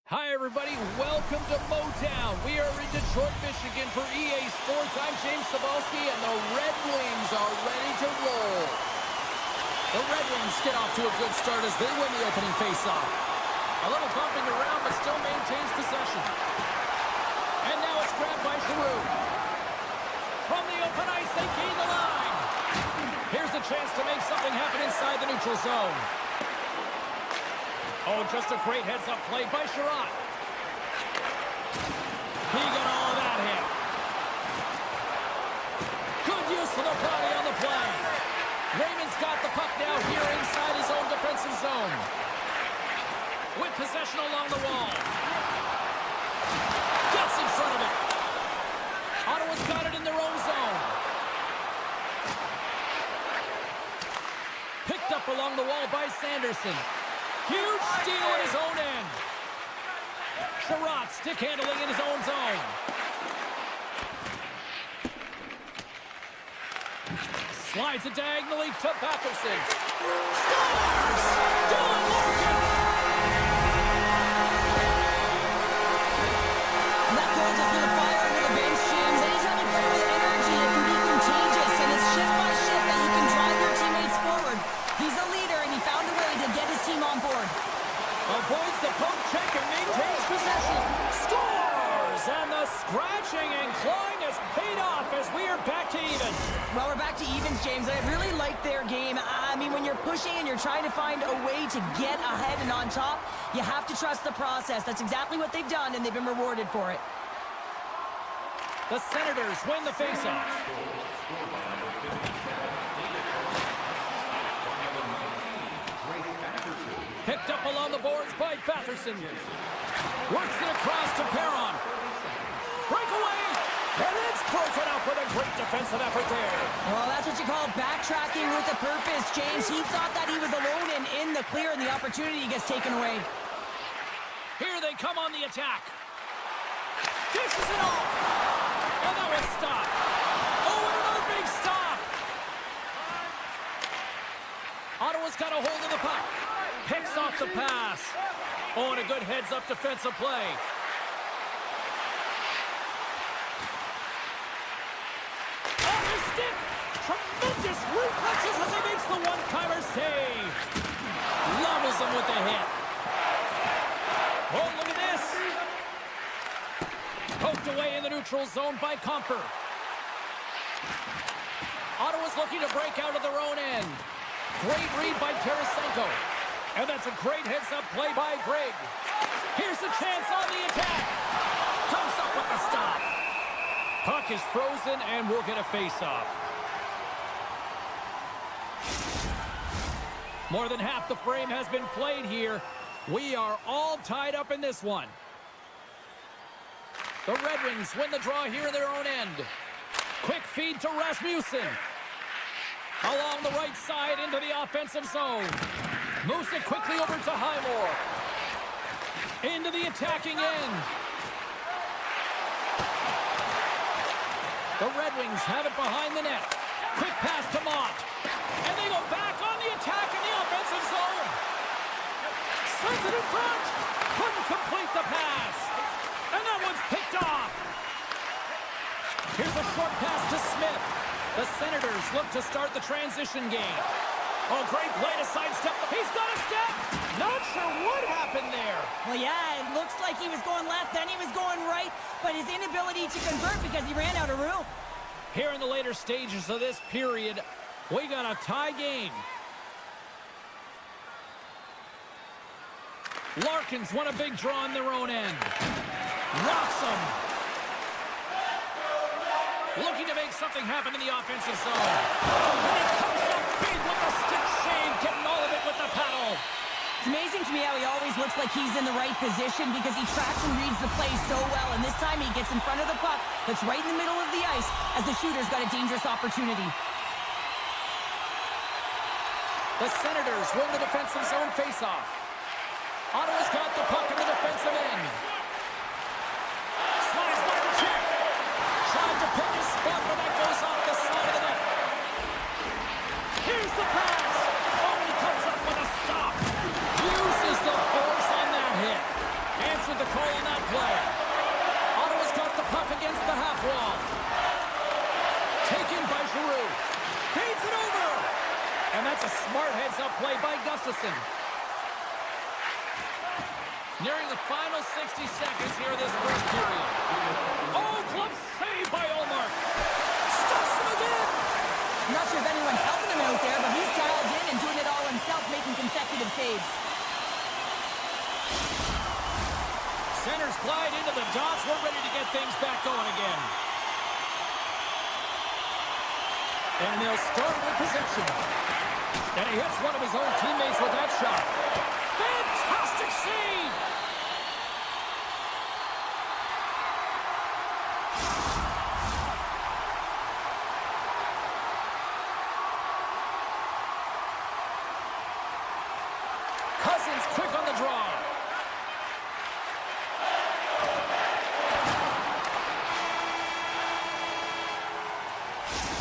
Hi, everybody. Welcome to Motown. We are in Detroit, Michigan for EA Sports. I'm James Cebulski, and the Red Wings are ready to roll. The Red Wings get off to a good start as they win the opening faceoff. A little bumping around, but still maintains possession. And now it's grabbed by Tryku. From the open ice, they gain the line. Here's a chance to make something happen inside the neutral zone. Oh, just a great heads-up play by Sherratt. He got all of that hit. Good use of the body on the play. Raymond's got the puck now here inside his own defensive zone. With possession along the wall. Gets in front of it. Ottawa's got it in their own zone. Picked up along the wall by Sanderson. Huge steal in his own end. Sherratt stick handling in his own zone. Slides it diagonally to Patterson. Scores! Dylan Larkin! That goal just lit a fire under the bench, James. Anytime you play with energy, it can be contagious, and it's shift by shift that you can drive your teammates forward. He's a leader, and he found a way to get his team on board. Avoids the poke check and maintains possession. Scores! And the scratching and clawing has paid off as we are back to even. Well, we're back to evens, James. I really like their game. I mean, when you're pushing and you're trying to find a way to get ahead and on top, you have to trust the process. That's exactly what they've done, and they've been rewarded for it. The Senators win the faceoff. Picked up along the boards by Patterson. Works it across to Perron. Breakaway! And it's broken up with a great defensive effort there. Well, that's what you call backtracking with a purpose, James. He thought that he was alone and in the clear, and the opportunity gets taken away. Here they come on the attack. Dishes it off. And that was stopped. Oh, and another big stop. Ottawa's got a hold of the puck. Picks off the pass. Oh, and a good heads-up defensive play. On his stick. Tremendous reflexes as he makes the one-timer save. Levels him with the hit. Oh, look at this. Poked away in the neutral zone by Comfer. Ottawa's looking to break out of their own end. Great read by Tarasenko. And that's a great heads-up play by Greg. Here's a chance on the attack. Comes up with the stop. Puck is frozen, and we'll get a face-off. More than half the frame has been played here. We are all tied up in this one. The Red Wings win the draw here in their own end. Quick feed to Rasmussen. Along the right side into the offensive zone. Moves it quickly over to Highmore. Into the attacking end. The Red Wings have it behind the net. Quick pass to Mott. And they go back on the attack in the offensive zone. Sends it in front. Couldn't complete the pass. And that one's picked off. Here's a short pass to Smith. The Senators look to start the transition game. Oh, great play to sidestep. He's got a step. Not sure what happened there. Well, yeah, it looks like he was going left, then he was going right, but his inability to convert because he ran out of room. Here in the later stages of this period, we got a tie game. Larkin's won a big draw on their own end. Rocks him. Looking to make something happen in the offensive zone. And it comes up big with the stick shave, getting all of it with the paddle. It's amazing to me how he always looks like he's in the right position because he tracks and reads the play so well. And this time he gets in front of the puck that's right in the middle of the ice as the shooter's got a dangerous opportunity. The Senators win the defensive zone faceoff. Ottawa's got the puck in the defensive end. Slides by the check. Tried to pick his spot, but that goes off the side of the net. Here's the pass. Oh, he comes up with a stop. Uses the force on that hit. Answered the Gustafsson. Nearing the final 60 seconds here of this first period. Oh, glove save by Ullmark. Stuffs him again. I'm not sure if anyone's helping him out there, but he's dialed in and doing it all himself, making consecutive saves. Centers glide into the dots. We're ready to get things back going again. And they'll start with possession. And he hits one of his own teammates with that shot. Fantastic save! Cousins quick on the draw.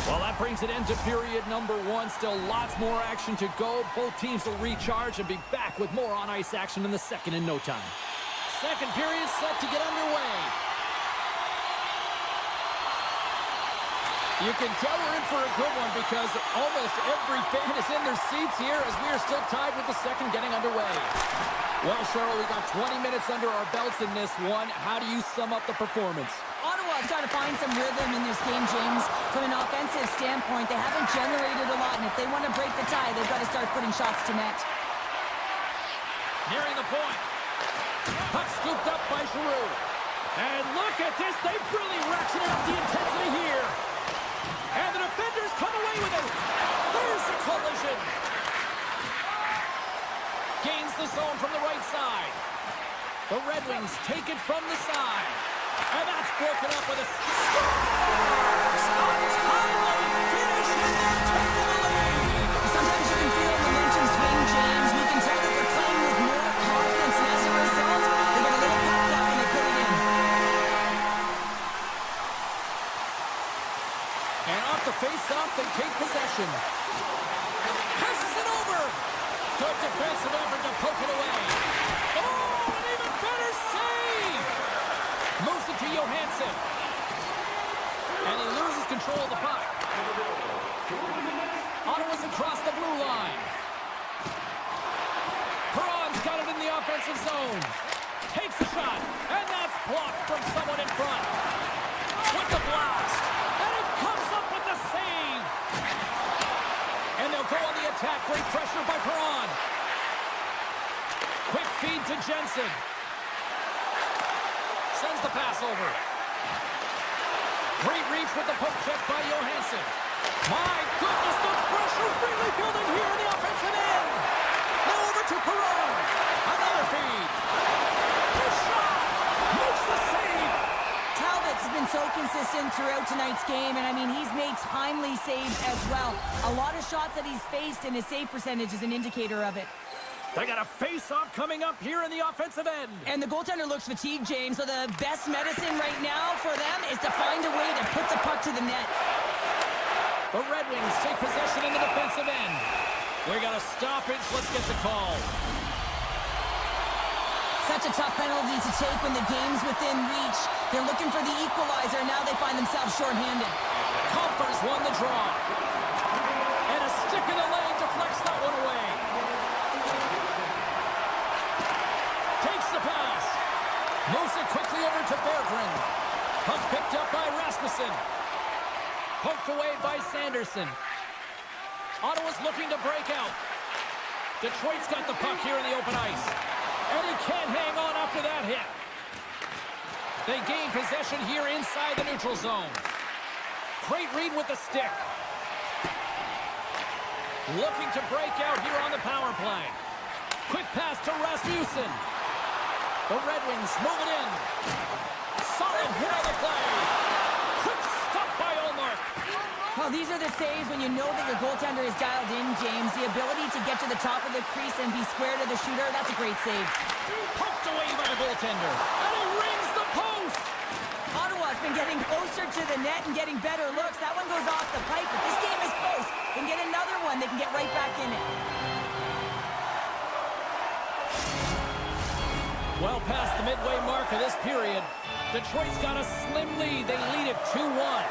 Well, that brings an end to period number one. Still lots more action to go. Both teams will recharge and be back with more on-ice action in the second in no time. Second period set to get underway. You can tell we're in for a good one because almost every fan is in their seats here as we are still tied with the second getting underway. Well, Cheryl, we got 20 minutes under our belts in this one. How do you sum up the performance? Ottawa's got to find some rhythm in this game, James. From an offensive standpoint, they haven't generated a lot, and if they want to break the tie, they've got to start putting shots to net. Nearing the point. Puck scooped up by Giroux. And look at this. They've really ratcheted up the intensity here. And the defenders come away with it. There's a collision. Gains the zone from the right side. The Red Wings take it from the side. And that's broken up with a untimely finish, and they're taking the lead. Sometimes you can feel momentum swing, James. We can tell that they're playing with more confidence, and as a result, they get a little pop block and they put it in. And off the face-off, they take possession. Passes it over. Good defensive effort to poke it away. Oh, an even better save. Moves it to Johansson. And he loses control of the puck. Ottawa's across the blue line. Perron's got it in the offensive zone. Takes the shot. And that's blocked from someone in front. With the blast. And it comes up with the save. And they'll go on the attack. Great pressure by Perron. Quick feed to Jensen. Sends the pass over. Great reach with the poke check by Johansson. My goodness, the pressure really building here in the offensive end. Now over to Perron. Another feed. His shot makes the save. Talbot's been so consistent throughout tonight's game, and I mean, he's made timely saves as well. A lot of shots that he's faced, and his save percentage is an indicator of it. They got a face-off coming up here in the offensive end. And the goaltender looks fatigued, James, so the best medicine right now for them is to find a way to put the puck to the net. The Red Wings take possession in the defensive end. We got a stoppage. Let's get the call. Such a tough penalty to take when the game's within reach. They're looking for the equalizer, and now they find themselves shorthanded. Compher's won the draw. And a stick in the leg deflects that one away. Takes the pass. Moves it quickly over to Berggren. Puck picked up by Rasmussen. Poked away by Sanderson. Ottawa's looking to break out. Detroit's got the puck here in the open ice. And he can't hang on after that hit. They gain possession here inside the neutral zone. Great read with the stick. Looking to break out here on the power play. Quick pass to Rasmussen. The Red Wings move it in. Solid hit on the play. Quick stop by Ullmark. Well, these are the saves when you know that your goaltender is dialed in, James. The ability to get to the top of the crease and be square to the shooter, that's a great save. Poked away by the goaltender. And he rings the post. Ottawa's been getting closer to the net and getting better looks. That one goes off the pipe, but this game is close. They can get another one. They can get right back in it. Well past the midway mark of this period, Detroit's got a slim lead. They lead it 2-1.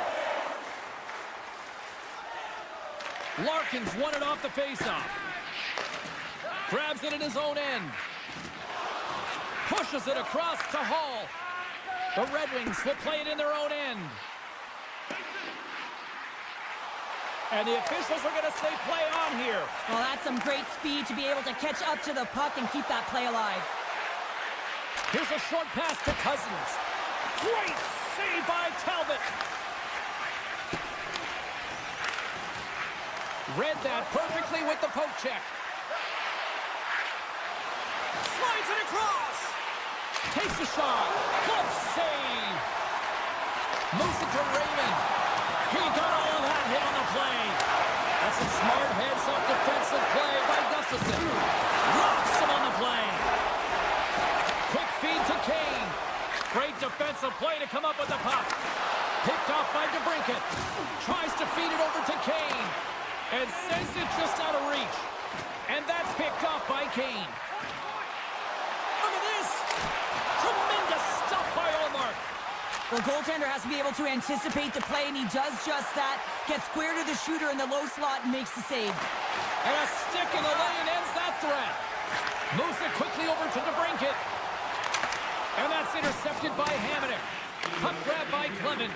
Larkin's won it off the faceoff. Grabs it in his own end. Pushes it across to Hall. The Red Wings will play it in their own end. And the officials are going to say play on here. Well, that's some great speed to be able to catch up to the puck and keep that play alive. Here's a short pass to Cousins. Great save by Talbot. Read that perfectly with the poke check. Slides it across. Takes a shot. Glove save. Moves it to Raymond. He got all of that hit on the play. That's a smart heads-up defensive play by Gustafson. Rocks him on the play. Quick feed to Kane. Great defensive play to come up with the puck. Picked off by DeBrincat. Tries to feed it over to Kane. And sends it just out of reach. And that's picked off by Kane. Look at this. Tremendous stuff by Allmark. The goaltender has to be able to anticipate the play, and he does just that. Gets square to the shooter in the low slot and makes the save. And a stick in the lane ends that threat. Moves it quickly over to DeBrincat. And that's intercepted by Hamonic. Puck grab by Clevin.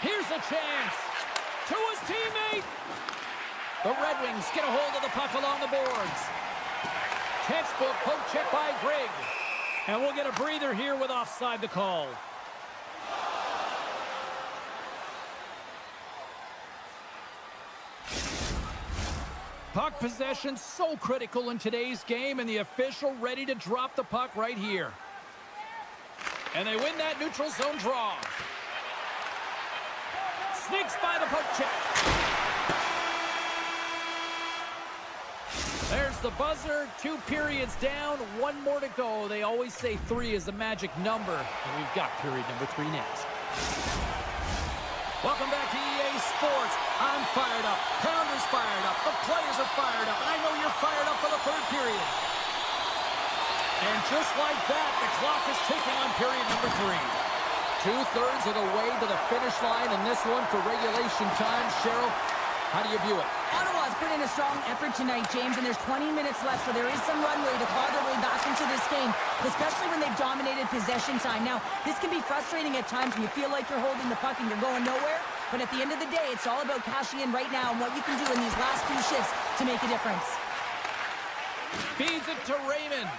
Here's a chance. To his teammate. The Red Wings get a hold of the puck along the boards. Textbook poke check by Grigg. And we'll get a breather here with offside the call. Puck possession so critical in today's game, and the official ready to drop the puck right here. And they win that neutral zone draw. Sneaks by the poke check. There's the buzzer. 2 periods down, 1 more to go. They always say 3 is the magic number, and we've got period number 3 next. Welcome back to EA Sports. I'm fired up. Pounder's fired up. The players are fired up, and I know you're fired up for the 3rd period. And just like that, the clock is ticking on period number 3. 2/3 of the way to the finish line in this one for regulation time. Cheryl, how do you view it? Ottawa's put in a strong effort tonight, James, and there's 20 minutes left, so there is some runway to claw their way back into this game, especially when they've dominated possession time. Now, this can be frustrating at times when you feel like you're holding the puck and you're going nowhere, but at the end of the day, it's all about cashing in right now and what you can do in these last few shifts to make a difference. Feeds it to Raymond.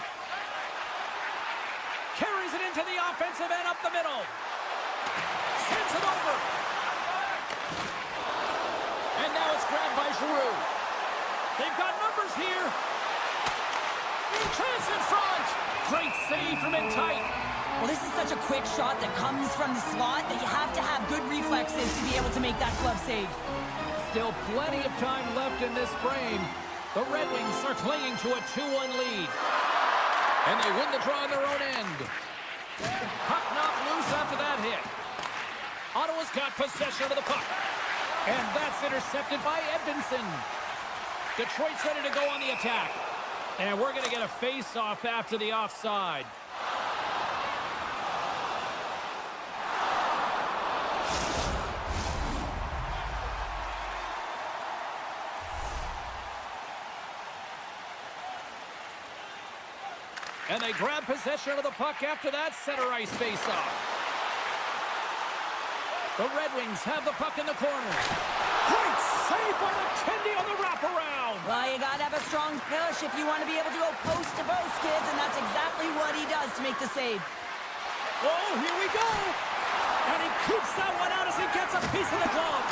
Carries it into the offensive end up the middle. Sends it over. And now it's grabbed by Giroux. They've got numbers here. Chance in front. Great save from in tight. Well, this is such a quick shot that comes from the slot that you have to have good reflexes to be able to make that glove save. Still plenty of time left in this frame. The Red Wings are clinging to a 2-1 lead. And they win the draw on their own end. Puck knocked loose after that hit. Ottawa's got possession of the puck. And that's intercepted by Edvinsson. Detroit's ready to go on the attack. And we're going to get a face-off after the offside. And they grab possession of the puck after that center ice face-off. The Red Wings have the puck in the corner. Great save by McKendy on the wraparound. Well, you got to have a strong push if you want to be able to go post to post, kids, and that's exactly what he does to make the save. Oh, here we go. And he keeps that one out as he gets a piece of the glove.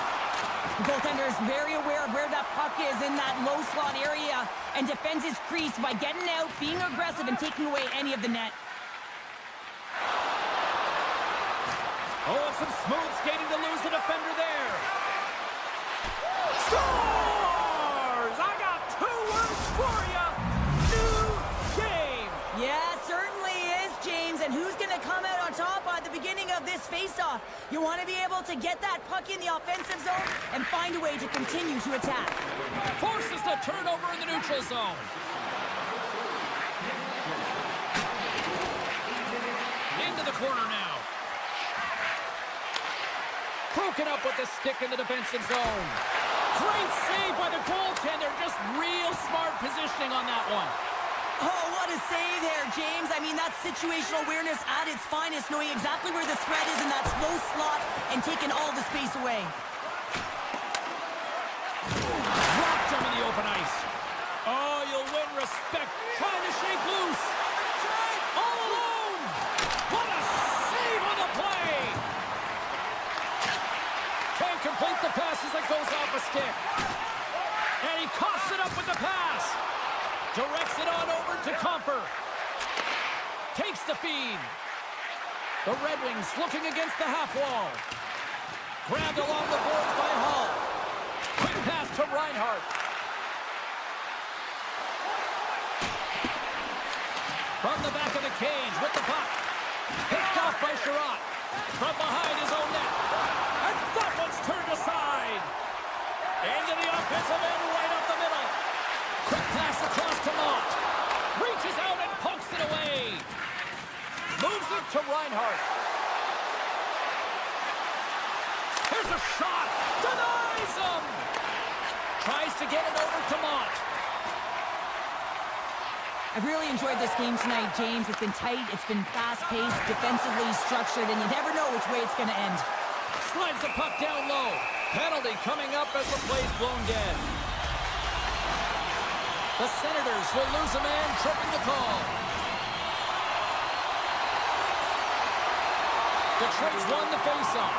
The goaltender is very aware of where that puck is in that low slot area and defends his crease by getting out, being aggressive, and taking away any of the net. Oh, and some smooth skating to lose the defender there. Scores! I got 2 words for you. New game. Yeah, it certainly is, James. And who's going to come out on top at the beginning of this face-off? You want to be able to get that puck in the offensive zone and find a way to continue to attack. Forces the turnover in the neutral zone. Into the corner now. Broken up with the stick in the defensive zone. Great save by the goaltender. Just real smart positioning on that one. Oh, what a save there, James. I mean, that's situational awareness at its finest, knowing exactly where the threat is in that slow slot and taking all the space away. Dropped him in the open ice. Oh, you'll win respect. Trying to shake loose. All alone. What a save on the play. Can't complete the pass as it goes off a stick. And he coughs it up with the pass. Directs it on over to Comper. Takes the feed. The Red Wings looking against the half wall. Grabbed along the boards by Hall. Quick pass to Reinhart. From the back of the cage with the puck. Picked off by Sherratt. From behind his own net. And that one's turned aside. Into the offensive end right up the middle. Quick pass across to Mott. Reaches out and pokes it away. Moves it to Reinhart. Here's a shot. Denies him. Tries to get it over to Mott. I've really enjoyed this game tonight, James. It's been tight, it's been fast-paced, defensively structured, and you never know which way it's going to end. Slides the puck down low. Penalty coming up as the play's blown dead. The Senators will lose a man, tripping the call. Detroit's won the faceoff.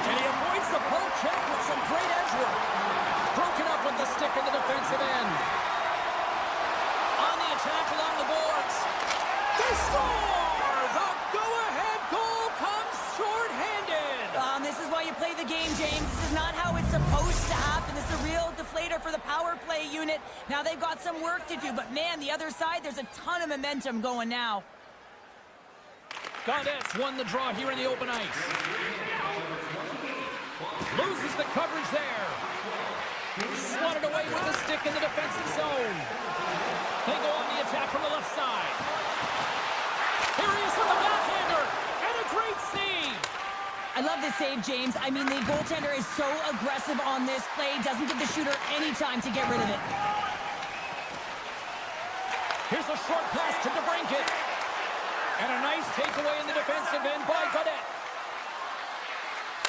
And he avoids the poke check with some great edge work. Broken up with the stick in the defensive end. On the attack along the boards. They score! The go-ahead goal comes short-handed. This is why you play the game, James. This is not how it's supposed to happen. This is a real deflator for the power play unit. Now they've got some work to do, but man, the other side, there's a ton of momentum going now. Gaudette's won the draw here in the open ice. Loses the coverage there. Swatted away with the stick in the defensive zone. They go on the attack from the left side. Here he is with the backhander. And a great save. I love this save, James. I mean, the goaltender is so aggressive on this play. Doesn't give the shooter any time to get rid of it. Here's a short pass to DeBrincat. And a nice takeaway in the defensive end by Gaudette.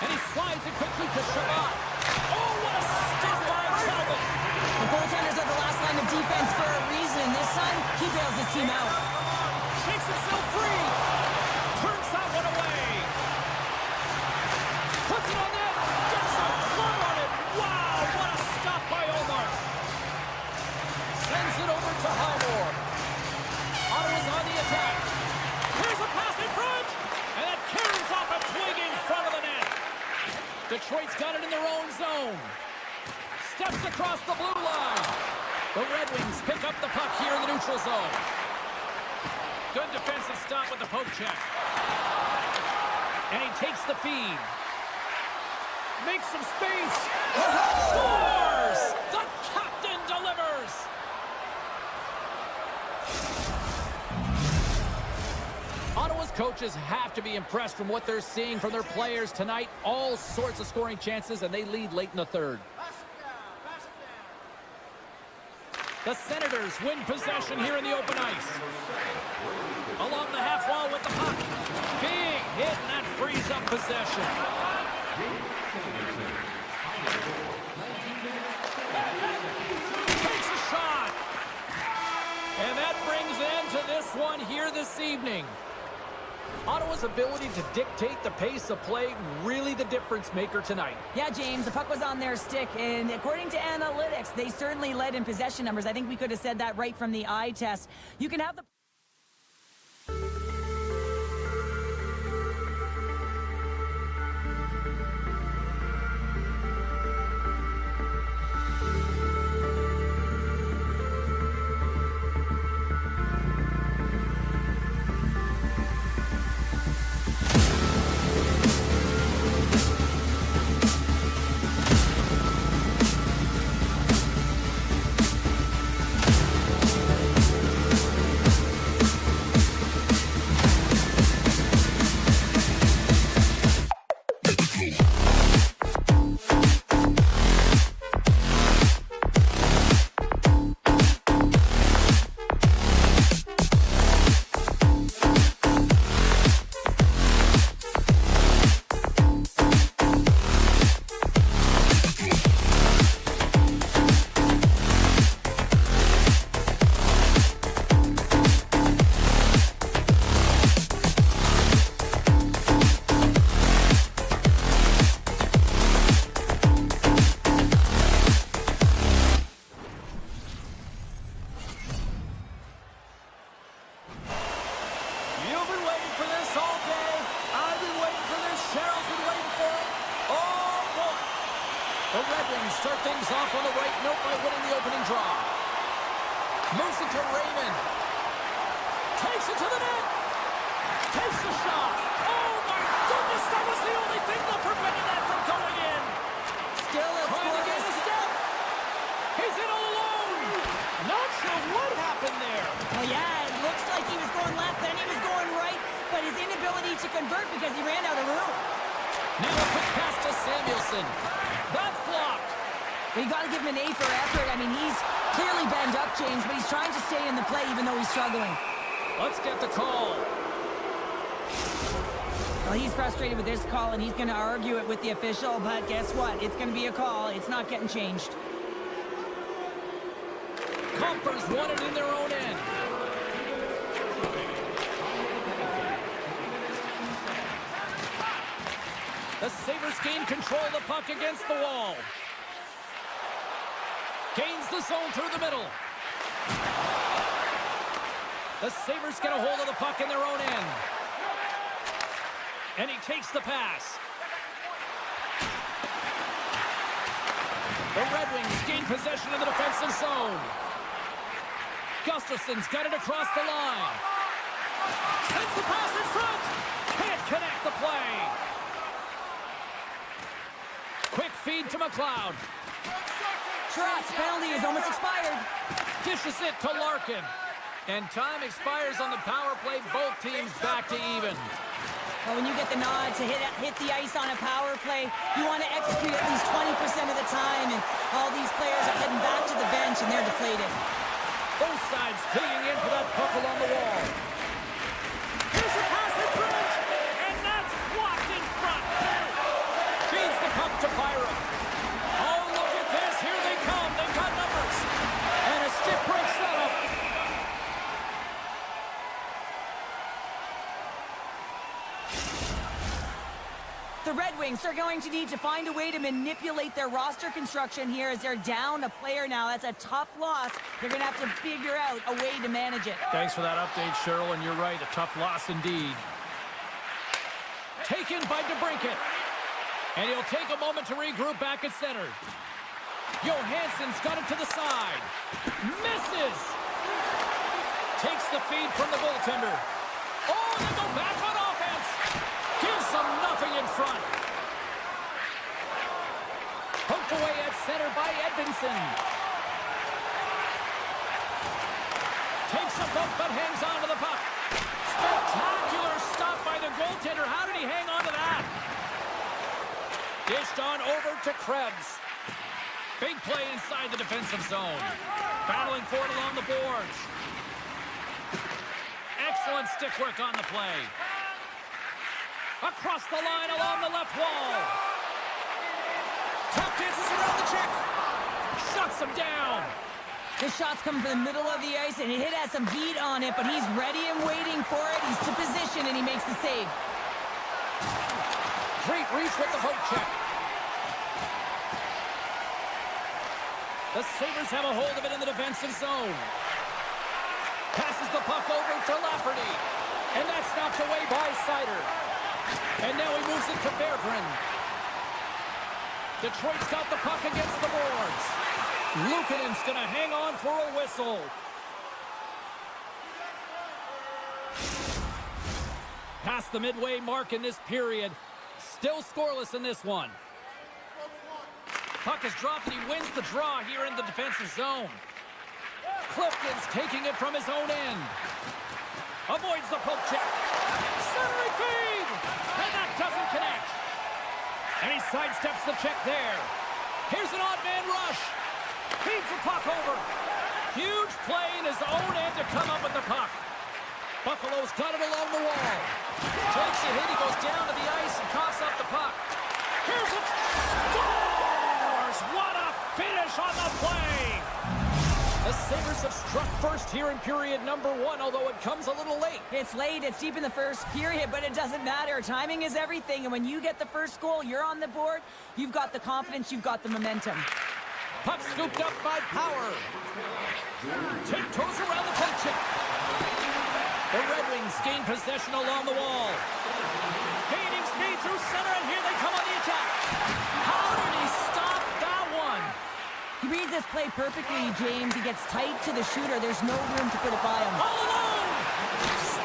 And he slides it quickly to Sherratt. Oh, what a stop by Talbot. The goaltenders are the last line of defense for a reason. This time, he bails his team out. Shakes himself free. Turns that one away. Puts it on net. Gets a club on it. Wow, what a stop by Omar. Sends it over to Highmore. Ottawa's on the attack. Here's a pass in front. And that carries off a twig in front of the net. Detroit's got it in their own zone. Steps across the blue line. The Red Wings pick up the puck here in the neutral zone. Good defensive stop with the poke check. And he takes the feed. Makes some space. Scores! The captain delivers! Ottawa's coaches have to be impressed from what they're seeing from their players tonight. All sorts of scoring chances, and they lead late in the third. The Senators win possession here in the open ice. Along the half wall with the puck. Big hit, and that frees up possession. Takes a shot. And that brings an end to this one here this evening. Ottawa's ability to dictate the pace of play, really the difference maker tonight. Yeah, James, the puck was on their stick, and according to analytics, they certainly led in possession numbers. I think we could have said that right from the eye test. You can have the... for this all day. I've been waiting for this. Cheryl's been waiting for it. Oh, boy. The Red Wings start things off on the right note by winning the opening draw. Moves it to Raymond. Takes it to the net. Takes the shot. Oh, my goodness. That was the only thing that prevented that from going in. Still a Trying to get a step. He's in all alone. Not sure what happened there. Well, yeah, it looks like he was going left, then he was going right, but his inability to convert because he ran out of room. Now a quick pass to Samuelson. That's blocked. Well, you got to give him an A for effort. I mean, he's clearly banged up, James, but he's trying to stay in the play even though he's struggling. Let's get the call. Well, he's frustrated with this call, and he's going to argue it with the official, but guess what? It's going to be a call. It's not getting changed. Compers won it in their own end. The Sabres gain control of the puck against the wall. Gains the zone through the middle. The Sabres get a hold of the puck in their own end. And he takes the pass. The Red Wings gain possession of the defensive zone. Gustafson's got it across the line. Sends the pass in front. Can't connect the play. Quick feed to McLeod. Trotz, penalty is almost expired. Dishes it to Larkin. And time expires on the power play. Both teams back to even. Well, when you get the nod to hit the ice on a power play, you want to execute at least 20% of the time, and all these players are heading back to the bench, and they're deflated. Both sides digging in for that puck along the wall. Here's a pass in front, and that's blocked in front. Feeds the puck to Byram. Oh, look at this. Here they come. They've got numbers. And a stick break setup. The Red Wings are going to need to find a way to manipulate their roster construction here as they're down a player now. That's a tough loss. They're going to have to figure out a way to manage it. Thanks for that update, Cheryl, and you're right. A tough loss indeed. Taken by DeBrincat. And he'll take a moment to regroup back at center. Johansson's got it to the side. Misses. Takes the feed from the goaltender. Oh, they go back on offense. Gives them nothing in front. Poked away at center by Edvinsson. Takes a bump but hangs on to the puck. Spectacular stop by the goaltender. How did he hang on to that? Dished on over to Krebs. Big play inside the defensive zone. Battling for it along the boards. Excellent stick work on the play. Across the line along the left wall. Tap dances around the check. Shuts him down. The shot's coming from the middle of the ice, and it has some heat on it, but he's ready and waiting for it. He's to position, and he makes the save. Great reach with the poke check. The Sabres have a hold of it in the defensive zone. Passes the puck over to Lafferty. And that's knocked away by Sider. And now he moves it to Berggren. Detroit's got the puck against the boards. Luukkonen's going to hang on for a whistle. Past the midway mark in this period. Still scoreless in this one. Puck is dropped and he wins the draw here in the defensive zone. Clifton's taking it from his own end. Avoids the poke check. Centering feed! And that doesn't connect. And he sidesteps the check there. Here's an odd man rush. Feeds the puck over. Huge play in his own end to come up with the puck. Buffalo's got it along the wall. Takes a hit. He goes down to the ice and coughs up the puck. Here's it. Scores! What a finish on the play! The Sabres have struck first here in period number 1, although it comes a little late. It's late. It's deep in the first period, but it doesn't matter. Timing is everything, and when you get the first goal, you're on the board. You've got the confidence. You've got the momentum. Puck scooped up by Power. Tiptoes around the poke check. The Red Wings gain possession along the wall. Gaining speed through center, and here they come on the attack. How did he stop that one? He reads this play perfectly, James. He gets tight to the shooter. There's no room to put it by him. All alone!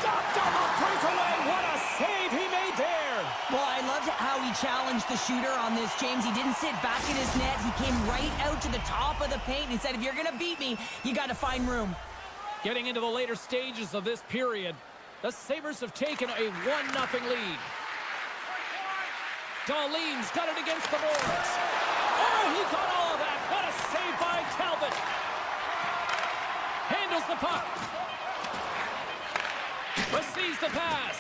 Stopped on the breakaway. What a save he made there! Well, I loved how he challenged the shooter on this, James. He didn't sit back in his net. He came right out to the top of the paint and said, if you're going to beat me, you got to find room. Getting into the later stages of this period, the Sabres have taken a 1-0 lead. Darlene's got it against the boards. Oh, he got all of that. What a save by Talbot. Handles the puck. Receives the pass.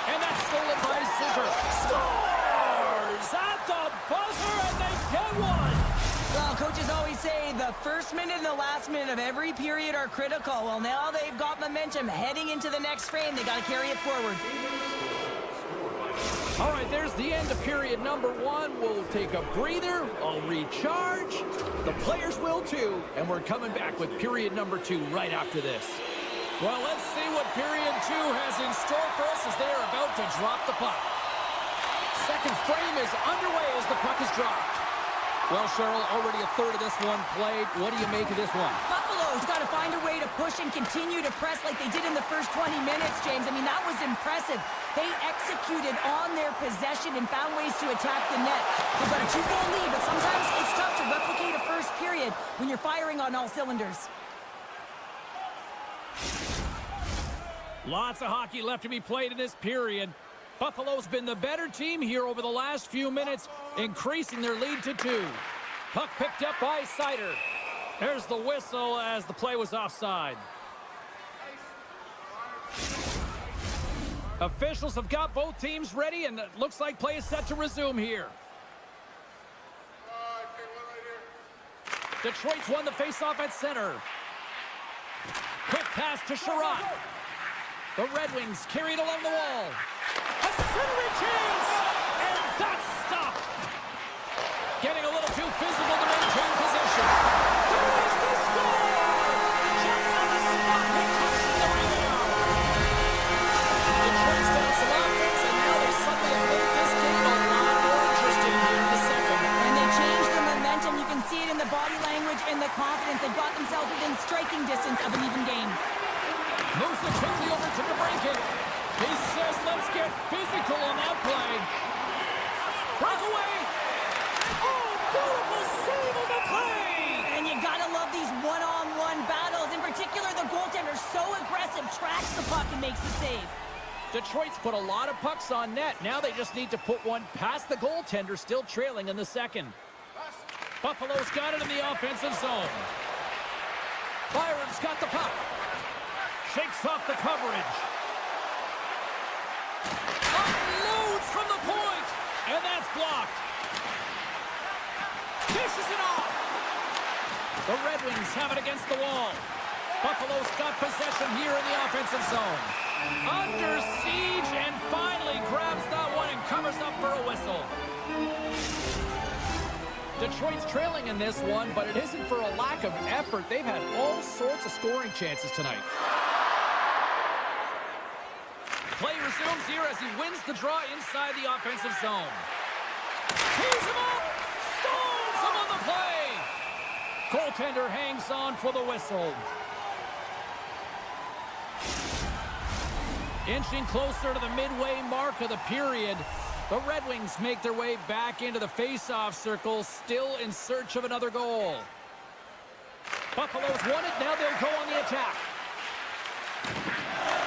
And that's stolen by Zucker. Scores at the buzzer, and they get one. Well, coaches always say the first minute and the last minute of every period are critical. Well, now they've got momentum heading into the next frame. They got to carry it forward. All right, there's the end of period number 1. We'll take a breather. I'll recharge. The players will too. And we're coming back with period number 2 right after this. Well, let's see what period 2 has in store for us as they are about to drop the puck. Second frame is underway as the puck is dropped. Well, Cheryl, already a third of this one played. What do you make of this one? Buffalo's got to find a way to push and continue to press like they did in the first 20 minutes, James. I mean, that was impressive. They executed on their possession and found ways to attack the net. They've got a 2-goal lead, but sometimes it's tough to replicate a first period when you're firing on all cylinders. Lots of hockey left to be played in this period. Buffalo's been the better team here over the last few minutes, increasing their lead to 2. Puck picked up by Sider. There's the whistle as the play was offside. Officials have got both teams ready, and it looks like play is set to resume here. Detroit's won the faceoff at center. Quick pass to Sherratt. The Red Wings carried along the wall. A centering chance! And that's stopped! Getting a little too physical to maintain possession. There is the score! Just on the spot, he touches the rebound. Detroit's done some offense, and now they suddenly have made this game a lot more interesting here in the second. And they changed the momentum. You can see it in the body language and the confidence. They got themselves within striking distance of an even game. Moves it quickly over to DeBrincat. He says, let's get physical on that play. Breakaway. Oh, beautiful save on the play. And you gotta love these one-on-one battles. In particular, the goaltender, so aggressive, tracks the puck and makes the save. Detroit's put a lot of pucks on net. Now they just need to put one past the goaltender, still trailing in the second. Buffalo's got it in the offensive zone. Byron's got the puck. Shakes off the coverage. Unloads from the point. And that's blocked. Dishes it off. The Red Wings have it against the wall. Buffalo's got possession here in the offensive zone. Under siege and finally grabs that one and covers up for a whistle. Detroit's trailing in this one, but it isn't for a lack of effort. They've had all sorts of scoring chances tonight. Play resumes here as he wins the draw inside the offensive zone. Tees him up! Stones him on the play! Goaltender hangs on for the whistle. Inching closer to the midway mark of the period, the Red Wings make their way back into the face-off circle, still in search of another goal. Buffalo's won it, now they'll go on the attack.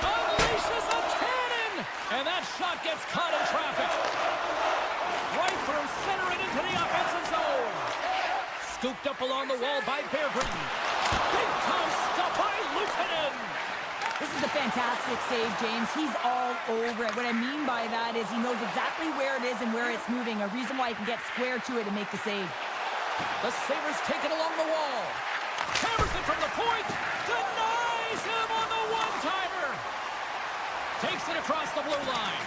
Unleashes a cannon! And that shot gets caught in traffic. Right through center and into the offensive zone. Scooped up along the wall by Berggren. Big time stop by Luukkonen. This is a fantastic save, James. He's all over it. What I mean by that is he knows exactly where it is and where it's moving. A reason why he can get square to it and make the save. The Sabres take it along the wall. Hammers it from the point. Denies him on the one-timer. Takes it across the blue line.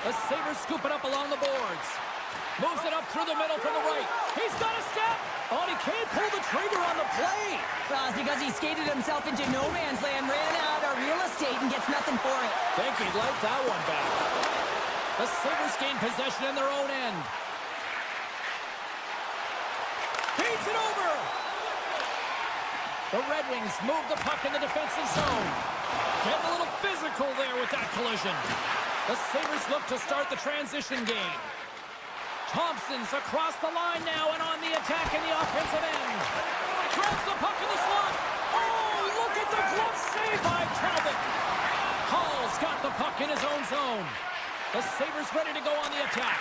The Sabres scoop it up along the boards. Moves it up through the middle from the right. He's got a step. Oh, he can't pull the trigger on the play. Well, it's because he skated himself into no man's land, ran out of real estate. right, and gets nothing for it. Think he'd like that one back. The Sabres gain possession in their own end. Feeds it over. The Red Wings move the puck in the defensive zone. Getting a little physical there with that collision. The Sabres look to start the transition game. Thompson's across the line now and on the attack in the offensive end. Grabs the puck in the slot. Oh, look at the glove save by Talbot. Hall's got the puck in his own zone. The Sabres ready to go on the attack.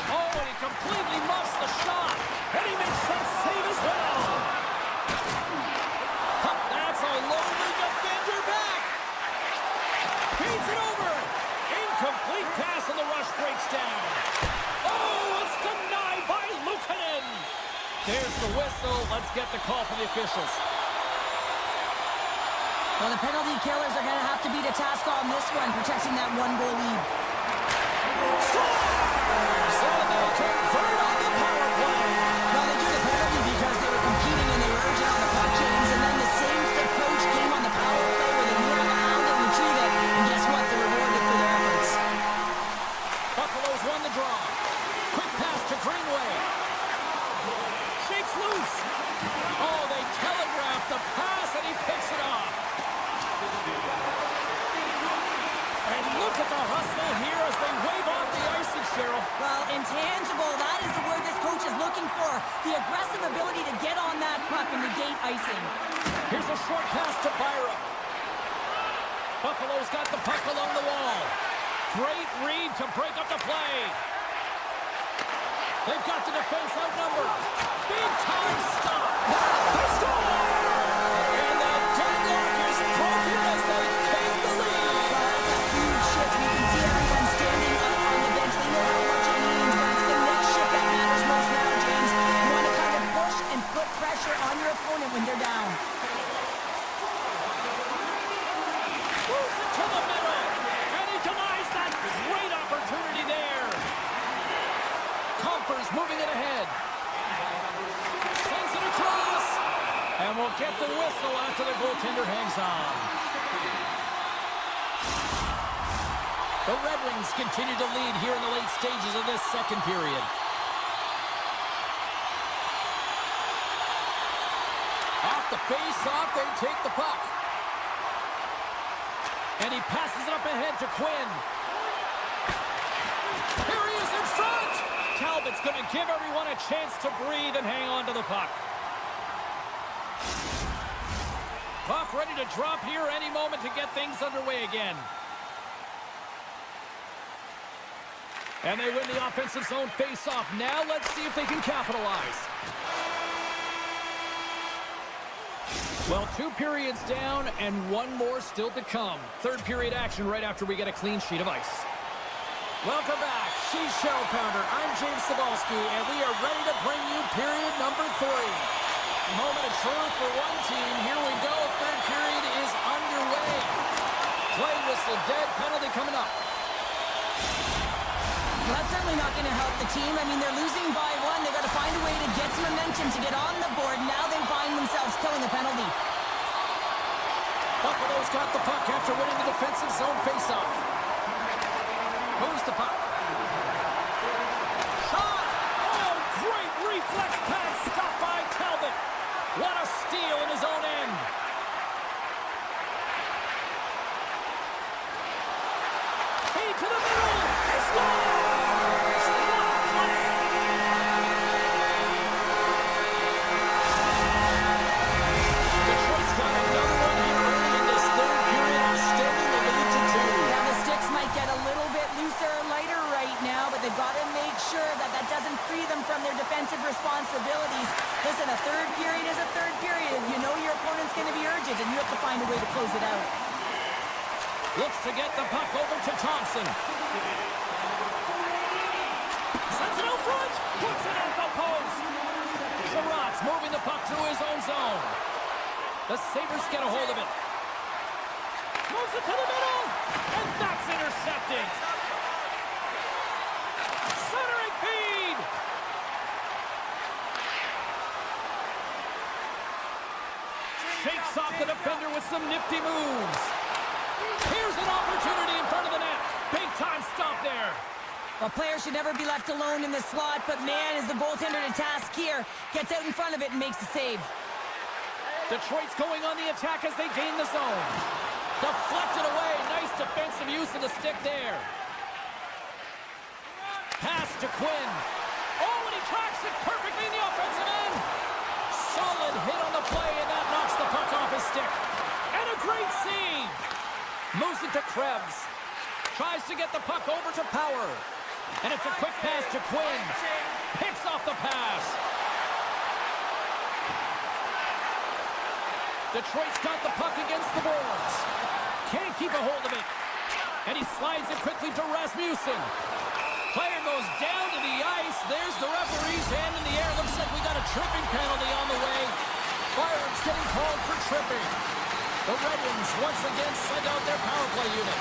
Oh, and he completely muffs the shot. And he makes that save as well. That's a lonely defender back. Feeds it over. Incomplete pass and the rush breaks down. Oh, it's denied by Luukkonen. There's the whistle. Let's get the call from the officials. Well, the penalty killers are going to have to beat a task on this one, protecting that one-goal lead. Scores! And they convert on the power play. Well, they drew the penalty because they were competing and they were urgent on the puck, James, and then the same approach came on the power play where they knew how to hound and retrieve it, and guess what? They're rewarded for their efforts. Buffalo's won the draw. Quick pass to Greenway. Shakes loose. Oh, they telegraphed the pass and he picks it off. And look at the hustle here as they wave off the icing, Cheryl. Well, intangible, that is the word this coach is looking for. The aggressive ability to get on that puck and negate icing. Here's a short pass to Byram. Buffalo's got the puck along the wall. Great read to break up the play. They've got the defense outnumbered. Big time stop. They score! And the deadlock is broken as they take the lead. That's a huge shift. You can see everyone standing up on the bench. They know how much it means, but it's the next shift that matters most now, James. You want to kind of push and put pressure on your opponent when they're down. Moves it to the middle. And he denies that great opportunity there. Compher's moving it ahead. Sends it across. And we'll get the whistle after the goaltender hangs on. The Red Wings continue to lead here in the late stages of this second period. Off the face-off, they take the puck. And he passes it up ahead to Quinn. Here he is in front! Talbot's going to give everyone a chance to breathe and hang on to the puck. Puck ready to drop here any moment to get things underway again. And they win the offensive zone face-off. Now let's see if they can capitalize. Well, 2 periods down and 1 more still to come. Third period action right after we get a clean sheet of ice. Welcome back. She's Cheryl Pounder. I'm James Cebulski, and we are ready to bring you period number 3. Moment of truth for one team. Here we go. Third period is underway. Play whistle dead. Penalty coming up. Well, that's certainly not going to help the team. I mean, they're losing by 1. They've got to find a way to get some momentum to get on the board. Now they find themselves killing the penalty. Buffalo's got the puck after winning the defensive zone faceoff. Moves the puck. Shot! Oh, great reflex pass stopped by Talbot. What a steal in his own end. Feed to the middle. He scores! They've got to make sure that that doesn't free them from their defensive responsibilities. Listen, a third period is a third period. You know your opponent's going to be urgent, and you have to find a way to close it out. Looks to get the puck over to Thompson. Sends it out front. Puts it at the post. Sherratt's moving the puck through his own zone. The Sabres get a hold of it. Moves it to the middle. And that's intercepted. Centering feed! Shakes off the defender with some nifty moves. A player should never be left alone in the slot, but man, is the goaltender to task here. Gets out in front of it and makes the save. Detroit's going on the attack as they gain the zone. Deflected away. Nice defensive use of the stick there. Pass to Quinn. Oh, and he tracks it perfectly in the offensive end. Solid hit on the play, and that knocks the puck off his stick. And a great save. Moves it to Krebs. Tries to get the puck over to Power. And it's a quick pass to Quinn. Picks off the pass. Detroit's got the puck against the boards. Can't keep a hold of it. And he slides it quickly to Rasmussen. Player goes down to the ice. There's the referee's hand in the air. Looks like we got a tripping penalty on the way. Fire's getting called for tripping. The Red Wings once again send out their power play unit.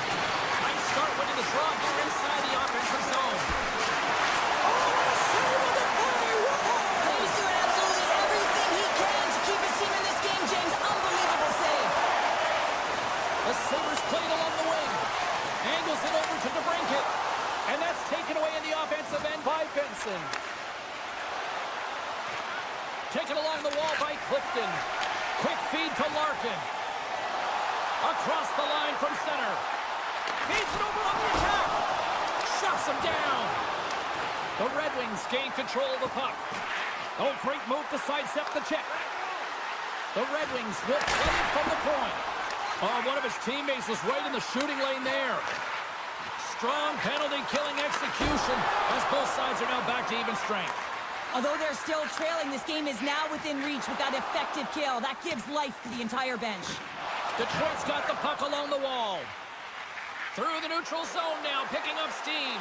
Nice start winning the draw here inside the offensive zone. Oh, what a save on the play! Whoa! He's doing absolutely everything he can to keep his team in this game, James. Unbelievable save. The Sabres played along the wing. Angles it over to DeBrincat. And that's taken away in the offensive end by Benson. Taken along the wall by Clifton. Quick feed to Larkin. Across the line from center. Feeds it over on the attack. Shuts him down. The Red Wings gain control of the puck. Oh, great move to sidestep the check. The Red Wings will play it from the point. Oh, one of his teammates was right in the shooting lane there. Strong penalty-killing execution as both sides are now back to even strength. Although they're still trailing, this game is now within reach with that effective kill. That gives life to the entire bench. Detroit's got the puck along the wall. Through the neutral zone now, picking up steam.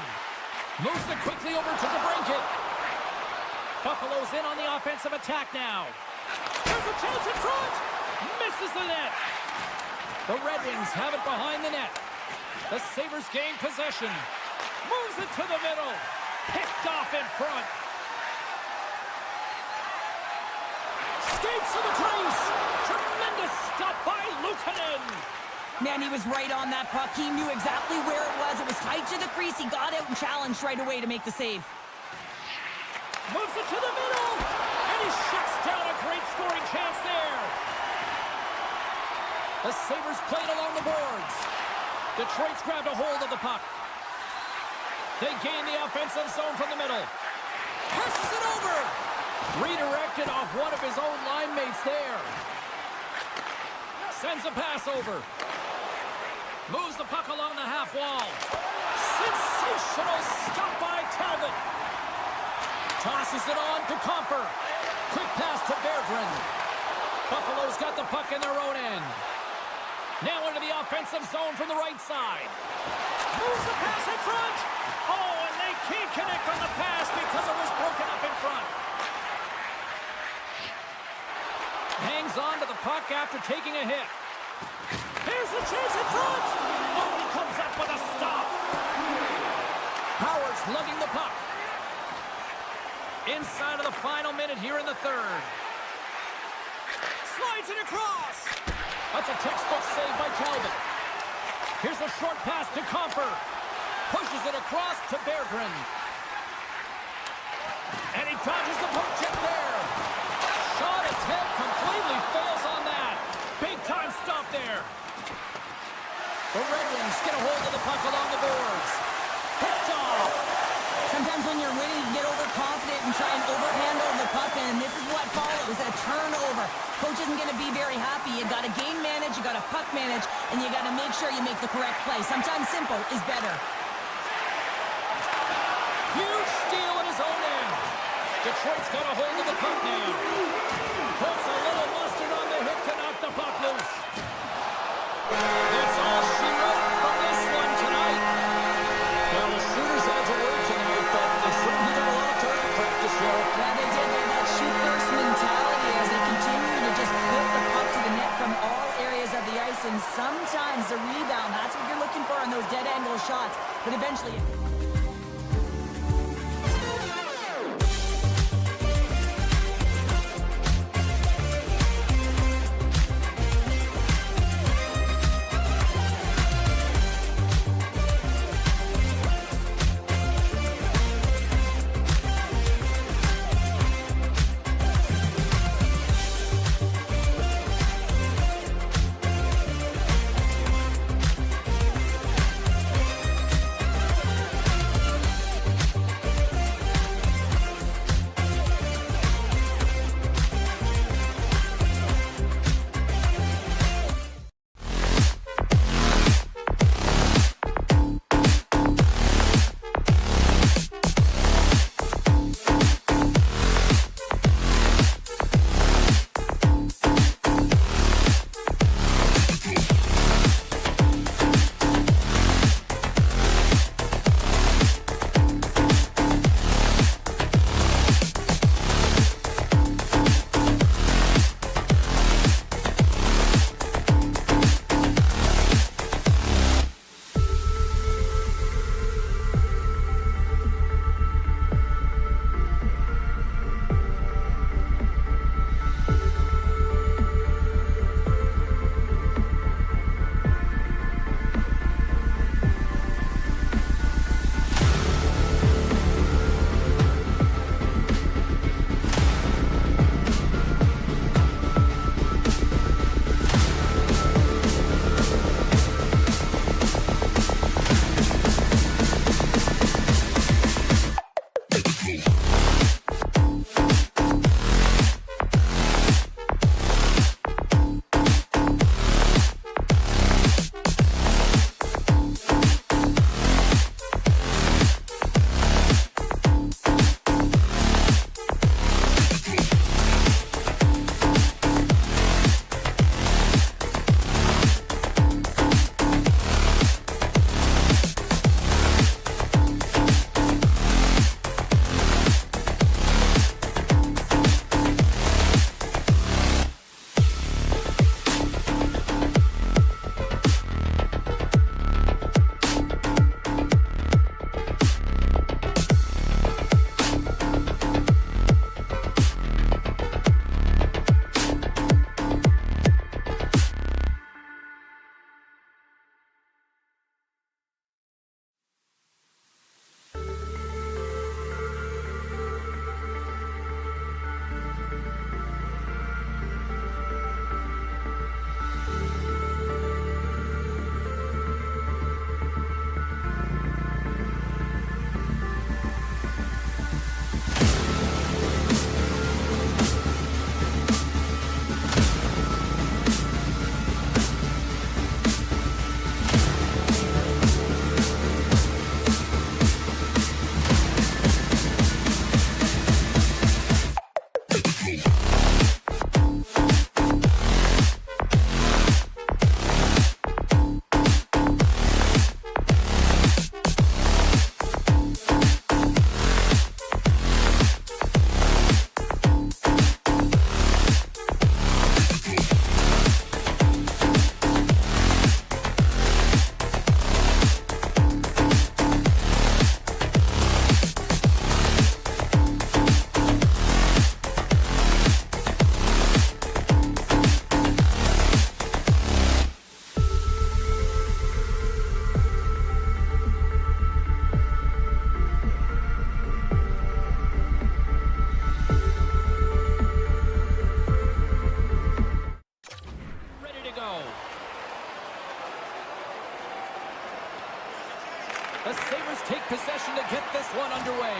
Moves it quickly over to DeBrincat. Buffalo's in on the offensive attack now. There's a chance in front! Misses the net. The Red Wings have it behind the net. The Sabres gain possession. Moves it to the middle. Picked off in front. Skates to the crease. Tremendous stop by Luukkonen. Man, he was right on that puck. He knew exactly where it was. It was tight to the crease. He got out and challenged right away to make the save. Moves it to the middle. And he shuts down a great scoring chance there. The Sabres played along the boards. Detroit's grabbed a hold of the puck. They gain the offensive zone from the middle. Passes it over. Redirected off one of his own line mates there. Sends a pass over. Moves the puck along the half wall. Sensational stop by Talbot. Tosses it on to Comper. Quick pass to Berggren. Buffalo's got the puck in their own end. Now into the offensive zone from the right side. Moves the pass in front. Oh, and they can't connect on the pass because it was broken up in front. Hangs on to the puck after taking a hit. Here's the chance in front. Oh, he comes up with a stop. Howard's lugging the puck. Inside of the final minute here in the third. Slides it across. That's a textbook save by Talbot. Here's a short pass to Comper. Pushes it across to Berggren. And he dodges the poke check there. Shot attempt completely fails on that. Big time stop there. The Red Wings get a hold of the puck along the boards. Picked off. Sometimes when you're winning, you get overconfident and try and overhandle the puck, and this is what follows, a turnover. Coach isn't going to be very happy. You got to game manage, you got to puck manage, and you got to make sure you make the correct play. Sometimes simple is better. Huge steal at his own end. Detroit's got a hold of the puck now. Puts a little mustard on the hit to knock the puck loose. That's all she wrote from this one tonight. Well, the shooters had to work tonight, but they certainly got a lot of target practice here. Yeah, they did. They had shoot-first mentality as they continue to just put the puck to the net from all areas of the ice, and sometimes the rebound, that's what you're looking for on those dead-angle shots, but eventually... The Sabres take possession to get this one underway.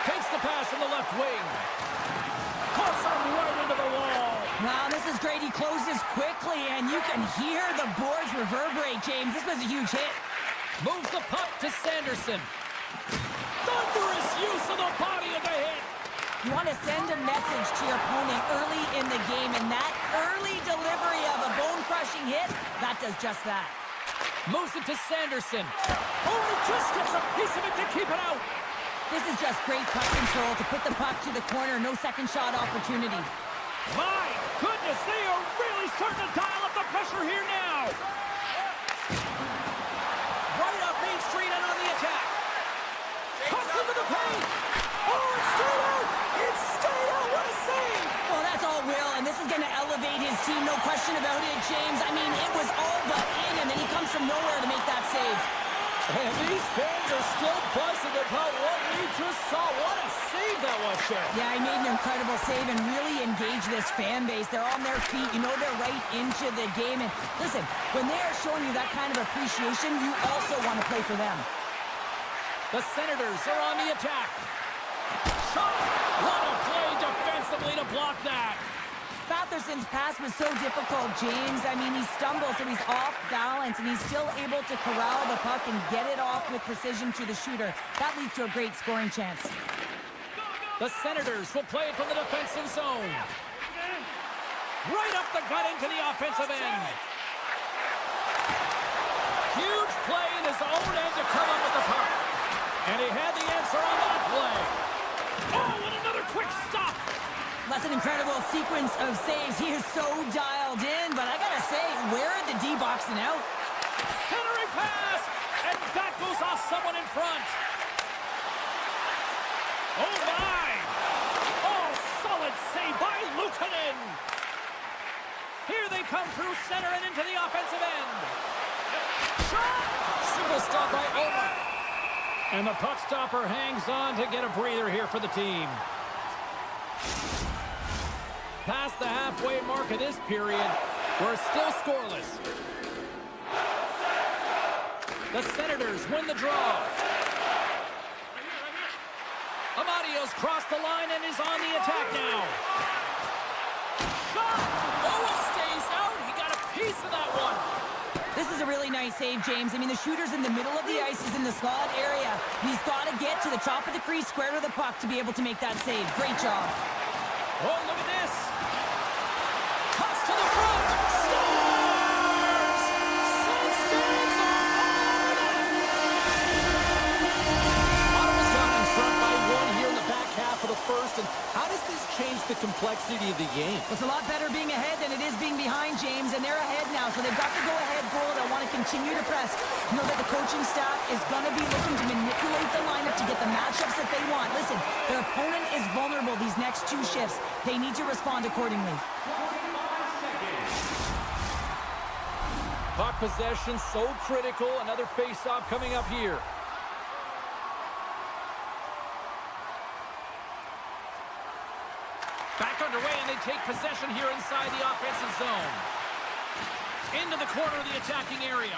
Takes the pass from the left wing. Puts him right into the wall. Wow, this is great. He closes quickly, and you can hear the boards reverberate, James. This was a huge hit. Moves the puck to Sanderson. Thunderous use of the body of the hit. You want to send a message to your opponent early in the game, and that early delivery of a bone-crushing hit, that does just that. Moves it to Sanderson. Oh, he just gets a piece of it to keep it out. This is just great puck control to put the puck to the corner. No second shot opportunity. My goodness, they are really starting to dial up the pressure here now. Right up Main Street and on the attack. Cuts into the paint. Oh, it's straight out. It's straight out. What a save. Well, that's all Will, and this is going to elevate his team. No question about it, James. I mean, it was all but in him, and he comes from nowhere to make that save. And these fans are still buzzing about what we just saw. What a save that was, Sheriff. Yeah, he made an incredible save and really engaged this fan base. They're on their feet. You know they're right into the game. And listen, when they are showing you that kind of appreciation, you also want to play for them. The Senators are on the attack. Shot! What a play defensively to block that. Matheson's pass was so difficult, James. I mean, he stumbles, so he's off balance, and he's still able to corral the puck and get it off with precision to the shooter. That leads to a great scoring chance. The Senators will play it from the defensive zone. Right up the gut into the offensive end. Huge play in his own end to come up with the puck. And he had the answer on that play. Oh, and another quick stop. That's an incredible sequence of saves. He is so dialed in, but I gotta say, where are the D boxing out? Centering pass, and that goes off someone in front. Oh my! Oh, solid save by Luukkonen. Here they come through center and into the offensive end. Shot! Simple stop by Ottawa. And the puck stopper hangs on to get a breather here for the team. Past the halfway mark of this period, we're still scoreless. The Senators win the draw. Amadio's crossed the line and is on the attack now. Shot! Oh, it stays out. He got a piece of that one. This is a really nice save, James. I mean, the shooter's in the middle of the ice. He's in the slot area. He's got to get to the top of the crease, square to the puck to be able to make that save. Great job. Oh, look at this. Cuts to the front. Stars! Sandsters on! Ottawa's down in front by one here in the back half of the first. And how does this change the complexity of the game? It's a lot better being ahead than it is being behind, James. And they're ahead now, so they've got the go-ahead goal. They want to continue to press. You know that the coaching staff is going to be looking to manipulate the lineup to get the matchups that they want. Listen, their opponent is vulnerable these next two shifts. They need to respond accordingly. Puck possession so critical. Another face-off coming up here. Back underway, and they take possession here inside the offensive zone. Into the corner of the attacking area.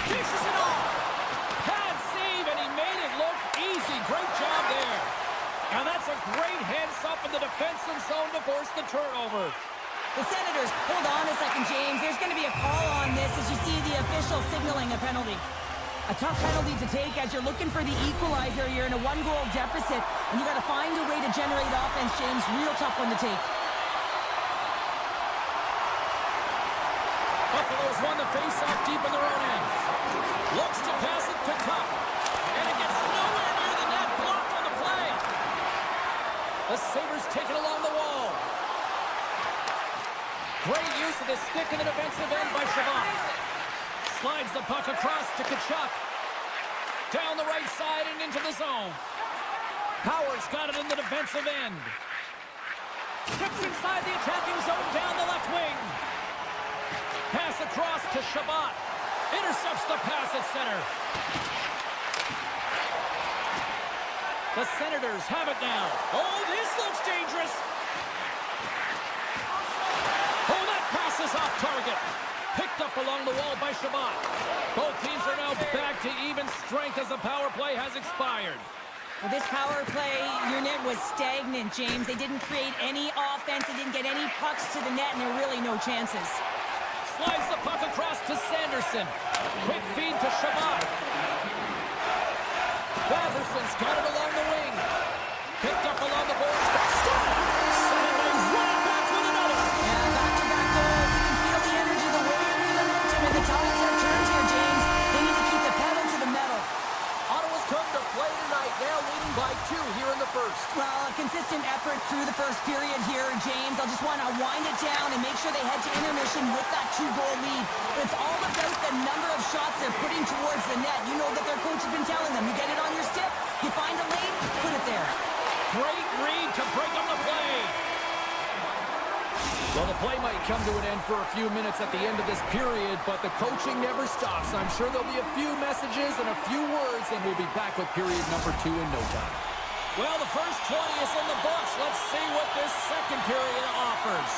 Dishes it off. Pad save, and he made it look easy. Great job there. And that's a great heads-up in the defensive zone to force the turnover. The Senators, hold on a second, James. There's going to be a call on this as you see the official signaling a penalty. A tough penalty to take as you're looking for the equalizer. You're in a one-goal deficit, and you got to find a way to generate offense, James. Real tough one to take. Buffalo's won the face-off deep in their own end. Looks to pass it to Tuck. And it gets nowhere near the net. Blocked on the play. The Sabres take it along the wall. Great use of the stick in the defensive end by Shabbat. Slides the puck across to Tkachuk. Down the right side and into the zone. Howard's got it in the defensive end. Steps inside the attacking zone down the left wing. Pass across to Shabbat. Intercepts the pass at center. The Senators have it now. Oh, this looks dangerous. Oh, that pass is off target. Picked up along the wall by Shabbat. Both teams are now back to even strength as the power play has expired. Well, this power play unit was stagnant, James. They didn't create any offense. They didn't get any pucks to the net, and there were really no chances. Slides the puck across to Sanderson. Quick feed to Shabbat. Batherson's got it along the wing. Picked up along the boards. Stop! Sanders running back with another. Yeah, back-to-back goals. You can feel the energy, the wave, the momentum, and the tides have turned here, James. They need to keep the pedal to the metal. Ottawa's come to play tonight, now leading by 2 here in the first. Well, a consistent effort through the first period here, James. I'll just want to wind it down and make sure they head to intermission with that 2-goal lead. It's all about the number of shots they're putting towards the net. You know that their coach has been telling them, you get it on your stick, you find a lane, put it there. Great read to break up the play. Well, the play might come to an end for a few minutes at the end of this period, but the coaching never stops. I'm sure there'll be a few messages and a few words, and we'll be back with period number 2 in no time. Well, the first 20 is in the books. Let's see what this second period offers.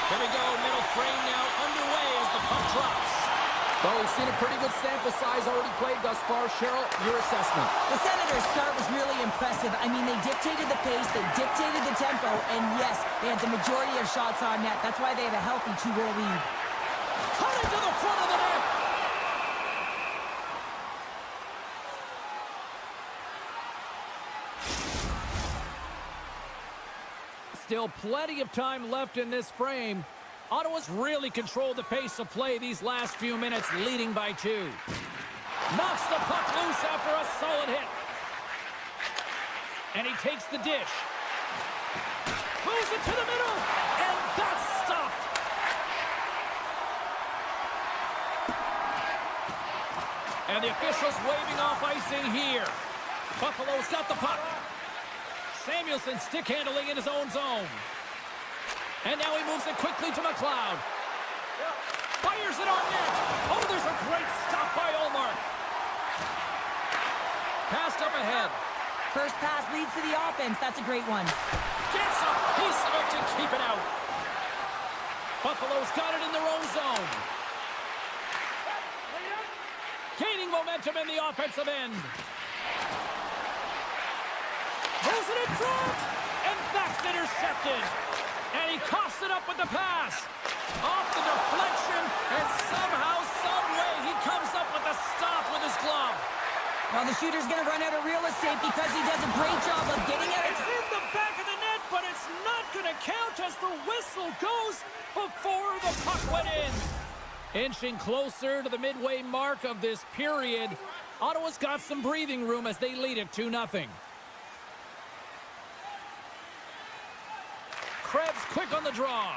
Here we go, middle frame now underway as the puck drops. Well, we've seen a pretty good sample size already played thus far. Cheryl, your assessment. The Senators' start was really impressive. I mean, they dictated the pace, they dictated the tempo, and yes, they had the majority of shots on net. That's why they have a healthy 2-goal lead. Cutting to the front of the net. Still plenty of time left in this frame. Ottawa's really controlled the pace of play these last few minutes, leading by 2. Knocks the puck loose after a solid hit. And he takes the dish. Moves it to the middle, and that's stopped. And the officials waving off icing here. Buffalo's got the puck. Samuelson stick handling in his own zone. And now he moves it quickly to McLeod. Fires it on net. Oh, there's a great stop by Ullmark. Passed up ahead. First pass leads to the offense. That's a great one. Gets a piece of it to keep it out. Buffalo's got it in their own zone. Gaining momentum in the offensive end. Throws it in front. And that's intercepted. And he coughs it up with the pass. Off the deflection, and somehow, some way, he comes up with a stop with his glove. Well, the shooter's going to run out of real estate because he does a great job of getting out. It's in the back of the net, but it's not going to count as the whistle goes before the puck went in. Inching closer to the midway mark of this period, Ottawa's got some breathing room as they lead it 2-0. Krebs quick on the draw.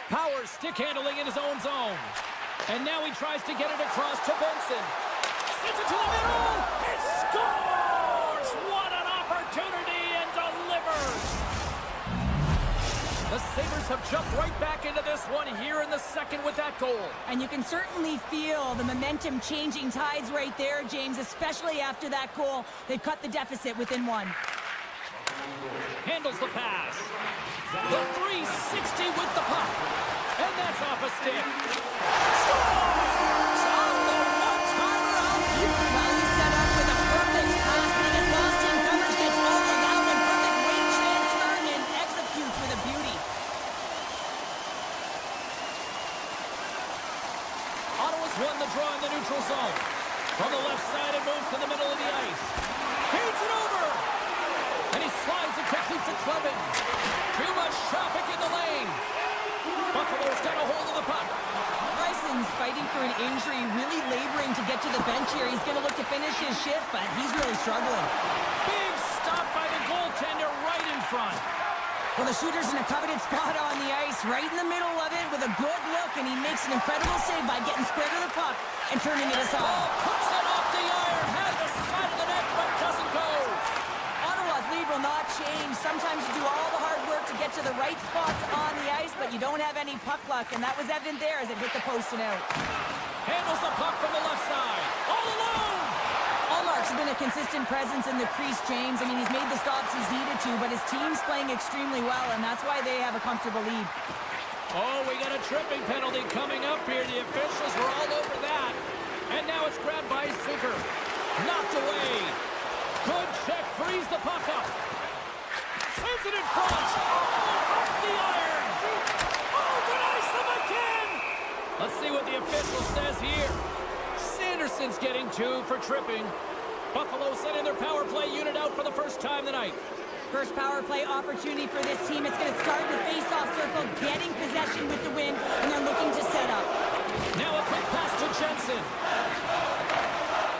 Powers stick handling in his own zone. And now he tries to get it across to Benson. Sends it to the middle. He scores! What an opportunity, and delivers! The Sabres have jumped right back into this one here in the second with that goal. And you can certainly feel the momentum changing tides right there, James, especially after that goal. They've cut the deficit within 1. Handles the pass. The 360 with the puck. And that's off a stick. Scores! On the one-timer out here. Well, he's set up with a perfect pass, but he gets lost in coverage, gets all of that one. Perfect weight transfer and executes with a beauty. Ottawa's won the draw in the neutral zone. From the left side, it moves to the middle of the ice. Feeds it over. And he slides it quickly to Clevin. Too much traffic in the lane. Buffalo's got a hold of the puck. Bryson's fighting for an injury, really laboring to get to the bench here. He's going to look to finish his shift, but he's really struggling. Big stop by the goaltender right in front. Well, the shooter's in a coveted spot on the ice, right in the middle of it with a good look, and he makes an incredible save by getting square to the puck and turning it aside. Oh, puts it off the iron, has the side of the net, but doesn't go. Ottawa's lead will not change. Sometimes you do all the hard work to get to the right spots on the ice, but you don't have any puck luck, and that was evident there as it hit the post and out. Handles the puck from the left side. All alone! Ullmark's been a consistent presence in the crease, James. I mean, he's made the stops he's needed to, but his team's playing extremely well, and that's why they have a comfortable lead. a tripping penalty coming up here. The officials were all over that. And now it's grabbed by Zucker. Knocked away. Good check. Frees the puck up. Sends it in front. Oh, up the iron. Oh, denies them again. Let's see what the official says here. Sanderson's getting 2 for tripping. Buffalo sending their power play unit out for the first time tonight. First power play opportunity for this team. It's going to start in the face-off circle, getting possession with the win, and they're looking to set up. Now a quick pass to Jensen.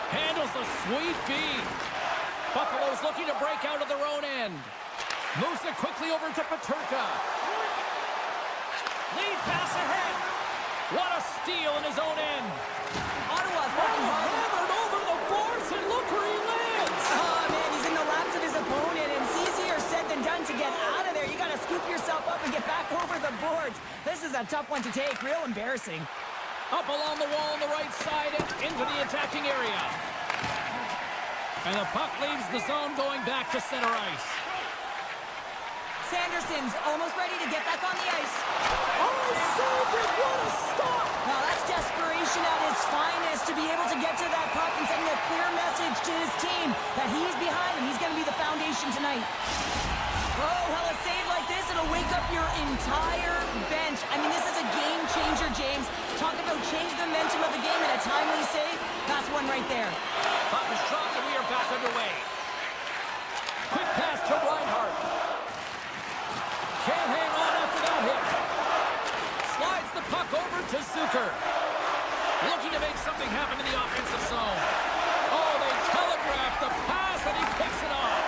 Handles a sweet feed. Buffalo's looking to break out of their own end. Moves it quickly over to Peterka. Lead pass ahead. What a steal in his own end. Ottawa's working hard. Hammered over the boards, and look where he lands. Oh, man, he's in the laps of his opponent, and it's easier said than done to get out of there. You got to scoop yourself up and get back over the boards. This is a tough one to take. Real embarrassing. Up along the wall on the right side and into the attacking area. And the puck leaves the zone going back to center ice. Sanderson's almost ready to get back on the ice. Oh, saved it! What a stop! Now that's desperation at its finest to be able to get to that puck and send a clear message to his team that he's behind him. He's going to be the foundation tonight. Oh, well, a save like this, it'll wake up your entire bench. I mean, this is a game changer, James. Talk about change the momentum of the game in a timely save. That's one right there. Puck is dropped and we are back underway. Quick pass to Reinhart. Can't hang on after that hit. Slides the puck over to Zucker. Looking to make something happen in the offensive zone. Oh, they telegraphed the pass and he picks it off.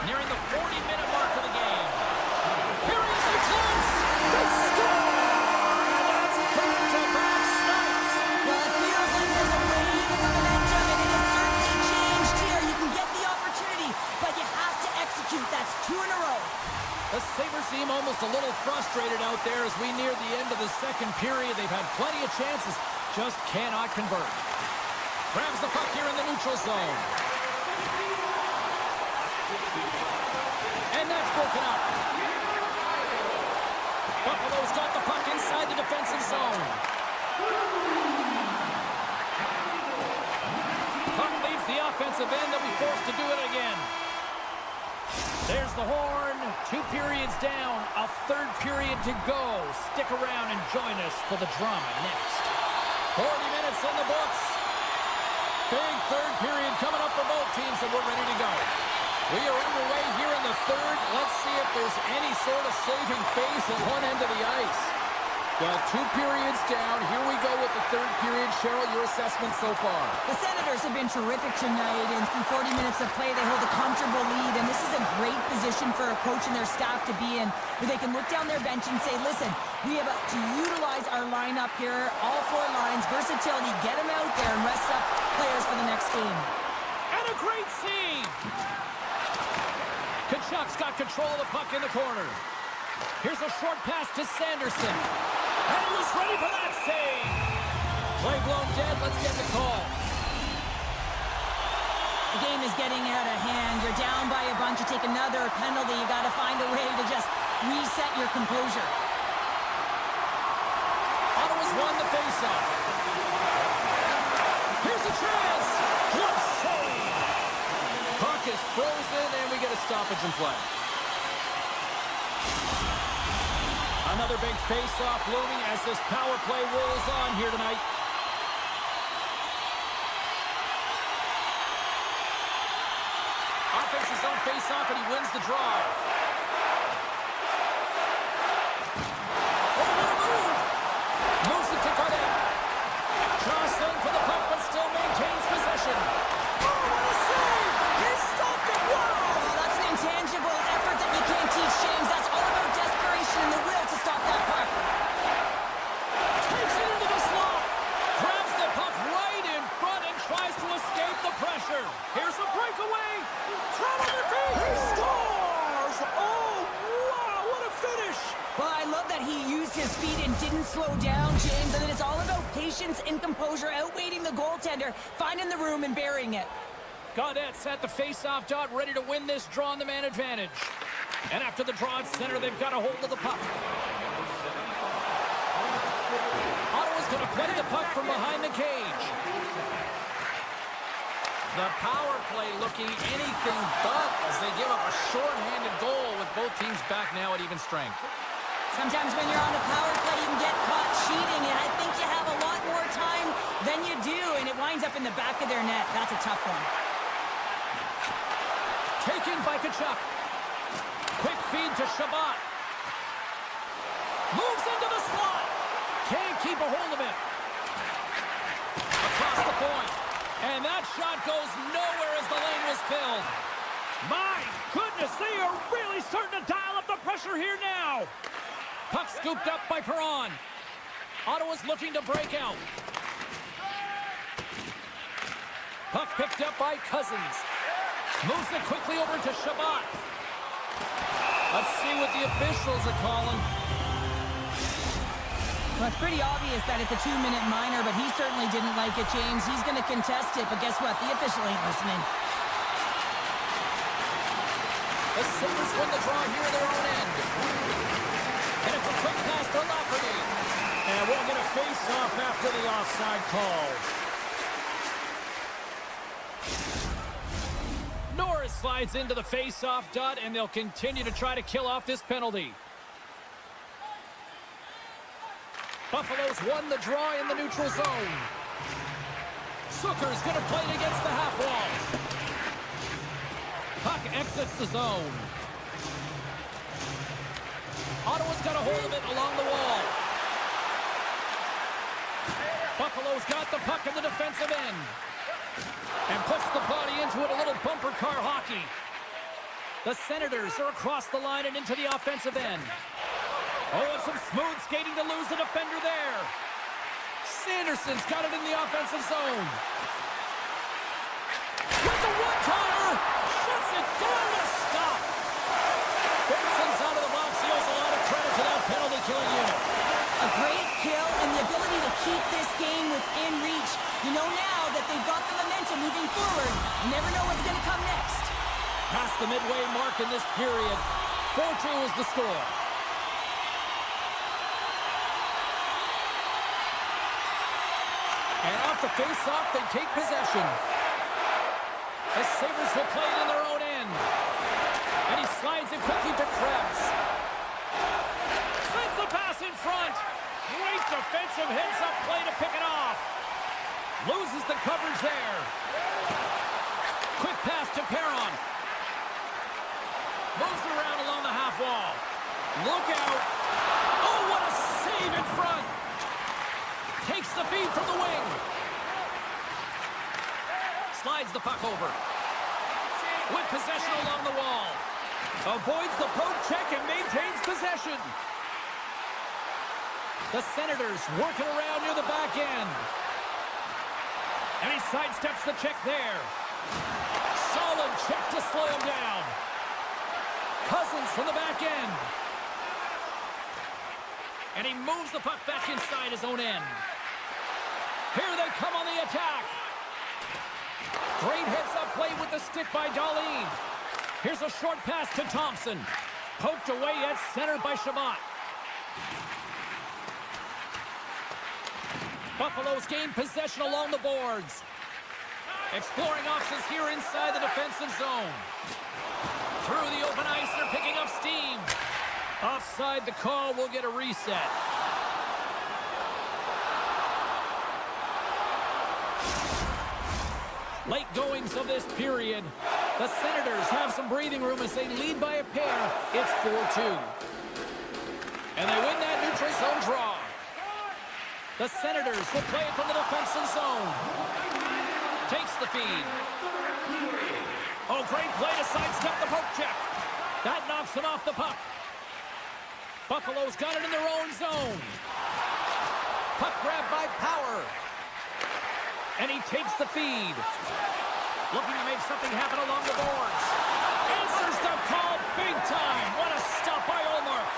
Nearing the 40-minute mark of the game. Here is the chance. They score! And that's back-to-back snipes. Well, it feels like there's a wave of momentum, and it has certainly changed here. You can get the opportunity, but you have to execute. That's 2 in a row. The Sabres seem almost a little frustrated out there as we near the end of the second period. They've had plenty of chances, just cannot convert. Grabs the puck here in the neutral zone. And that's broken up. Buffalo's got the puck inside the defensive zone. Puck leaves the offensive end. They'll be forced to do it again. There's the horn. 2 periods down. A third period to go. Stick around and join us for the drama next. 40 minutes in the books. Big third period coming up for both teams, and we're ready to go. We are underway here in the third. Let's see if there's any sort of saving face at one end of the ice. Well, 2 periods down. Here we go with the third period. Cheryl, your assessment so far? The Senators have been terrific tonight, and through 40 minutes of play, they hold a comfortable lead, and this is a great position for a coach and their staff to be in, where they can look down their bench and say, listen, we have to utilize our lineup here, all 4 lines, versatility, get them out there and rest up players for the next game. And a great save! Kachuk's got control of the puck in the corner. Here's a short pass to Sanderson. And he was ready for that save. Play blown dead. Let's get the call. The game is getting out of hand. You're down by a bunch. You take another penalty. You got to find a way to just reset your composure. Ottawa's won the faceoff. Here's a chance. What save! Puck is frozen, and we get a stoppage in play. Another big face-off looming as this power play rolls on here tonight. Offense's own face-off, and he wins the draw. Oh, what a move! Moves it to Cardet. Jostling for the puck, but still maintains possession. Oh, what a save! He stopped it! Wow! Oh, that's an intangible effort that you can't teach, James. That's all about desperation and the will to stop that puck. Takes it into the slot. Grabs the puck right in front and tries to escape the pressure. Here's a breakaway. Flat on their feet. He scores! Oh, wow, what a finish. Well, I love that he used his feet and didn't slow down, James. And then it's all about patience and composure, outweighing the goaltender, finding the room and burying it. Gaudette's at the face-off dot, ready to win this draw on the man advantage. And after the draw at center, they've got a hold of the puck. puck from behind the cage. The power play looking anything but as they give up a short-handed goal with both teams back now at even strength. Sometimes when you're on the power play, you can get caught cheating, and I think you have a lot more time than you do, and it winds up in the back of their net. That's a tough one. Taken by Tkachuk. Quick feed to Shabbat. Moves into the slot. Can't keep a hold of it. Across the point. And that shot goes nowhere as the lane was filled. My goodness, they are really starting to dial up the pressure here now. Puck scooped up by Perron. Ottawa's looking to break out. Puck picked up by Cousins. Moves it quickly over to Shabbat. Let's see what the officials are calling. Well, it's pretty obvious that it's a 2-minute minor, but he certainly didn't like it, James. He's going to contest it, but guess what? The official ain't listening. The Sabres win the draw here in their own end. And it's a quick pass to Lafferty. And we'll get a face-off after the offside call. Norris slides into the face-off dot, and they'll continue to try to kill off this penalty. Buffalo's won the draw in the neutral zone. Zucker's going to play it against the half wall. Puck exits the zone. Ottawa's got a hold of it along the wall. Buffalo's got the puck in the defensive end. And puts the body into it, a little bumper car hockey. The Senators are across the line and into the offensive end. Oh, and some smooth skating to lose the defender there. Sanderson's got it in the offensive zone. With the one-timer, shuts it down to stop. Benson's out of the box. He owes a lot of credit to that penalty-killing unit. A great kill and the ability to keep this game within reach. You know now that they've got the momentum moving forward. You never know what's going to come next. Past the midway mark in this period, 4-2 is the score. And off the face-off, they take possession. The Sabres will play it in their own end. And he slides it quickly to Krebs. Sends the pass in front. Great defensive heads-up play to pick it off. Loses the coverage there. Quick pass to Perron. Moves around along the half wall. Look out. Oh, what a save in front. Takes the feed from the wing. Slides the puck over. With possession along the wall. Avoids the poke check and maintains possession. The Senators working around near the back end. And he sidesteps the check there. Solid check to slow him down. Cousins from the back end. And he moves the puck back inside his own end. Here they come on the attack. Great heads-up play with the stick by Darlene. Here's a short pass to Thompson. Poked away at center by Shabbat. Buffalo's gained possession along the boards. Exploring options here inside the defensive zone. Through the open ice, they're picking up steam. Offside the call, will get a reset. Late goings of this period. The Senators have some breathing room as they lead by a pair. It's 4-2. And they win that neutral zone draw. The Senators will play it from the defensive zone. Takes the feed. Oh, great play to sidestep the poke check. That knocks him off the puck. Buffalo's got it in their own zone. Puck grab by Power. And he takes the feed. Looking to make something happen along the boards. Answers the call big time. What a stop by Olmark.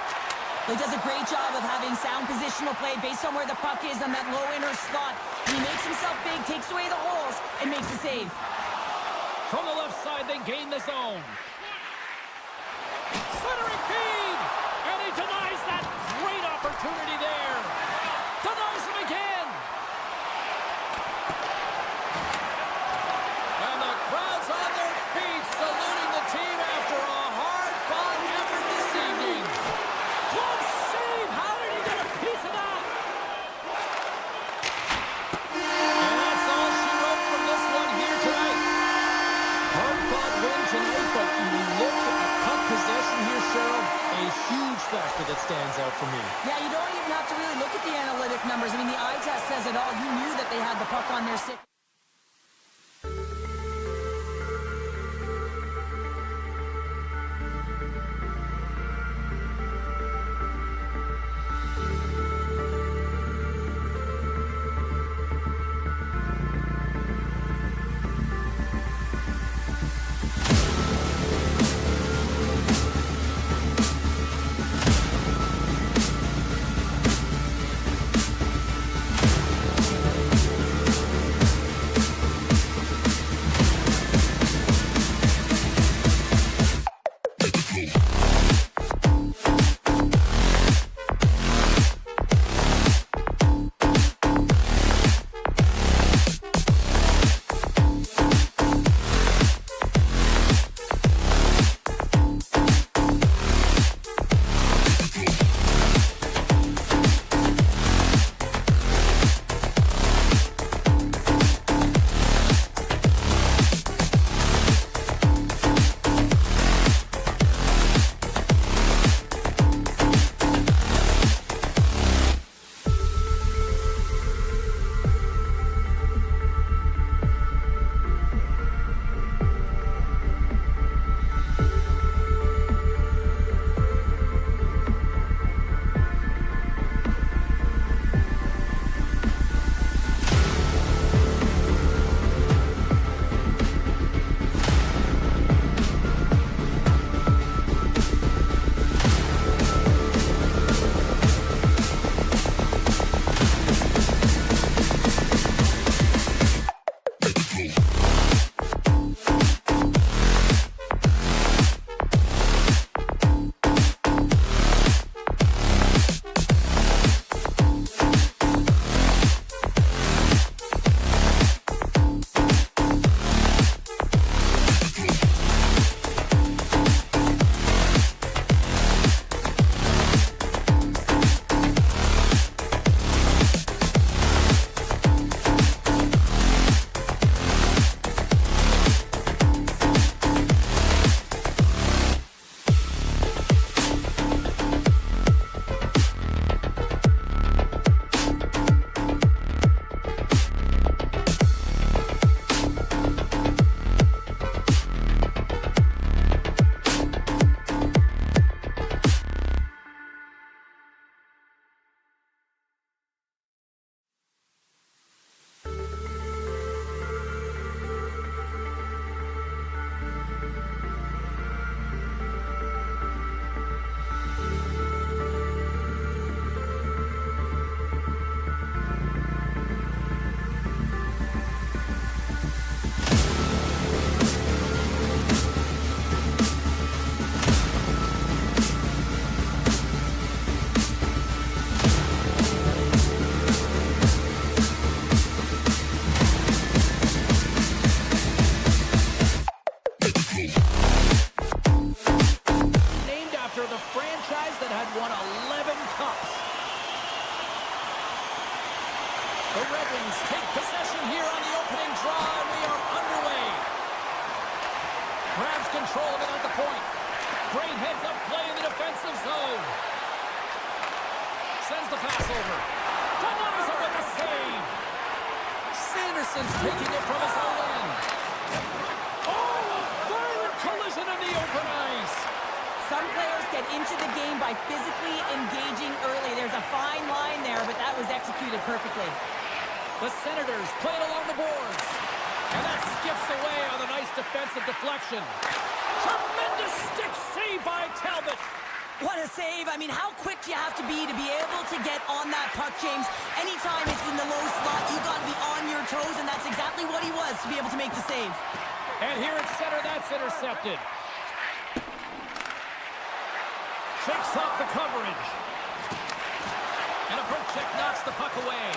He does a great job of having sound positional play based on where the puck is on that low inner slot. He makes himself big, takes away the holes, and makes a save. From the left side, they gain the zone. Centering feed! And he denies that great opportunity there. Denies him again. stands out for me. Yeah, you don't even have to really look at the analytic numbers. I mean, the eye test says it all. You knew that they had the puck on their stick. The Red Wings take possession here on the opening draw, and we are underway. Grabs control of it at the point. Great heads-up play in the defensive zone. Sends the pass over. Denies it with a save. Sanderson's taking it from his own end. Oh, a violent collision in the open ice. Some players get into the game by physically engaging early. There's a fine line there, but that was executed perfectly. The Senators play it along the boards. And that skips away on a nice defensive deflection. Tremendous stick save by Talbot. What a save. I mean, how quick do you have to be able to get on that puck, James? Anytime it's in the low slot, you got to be on your toes, and that's exactly what he was to be able to make the save. And here at center, that's intercepted. Shakes off the coverage. And a poke check knocks the puck away.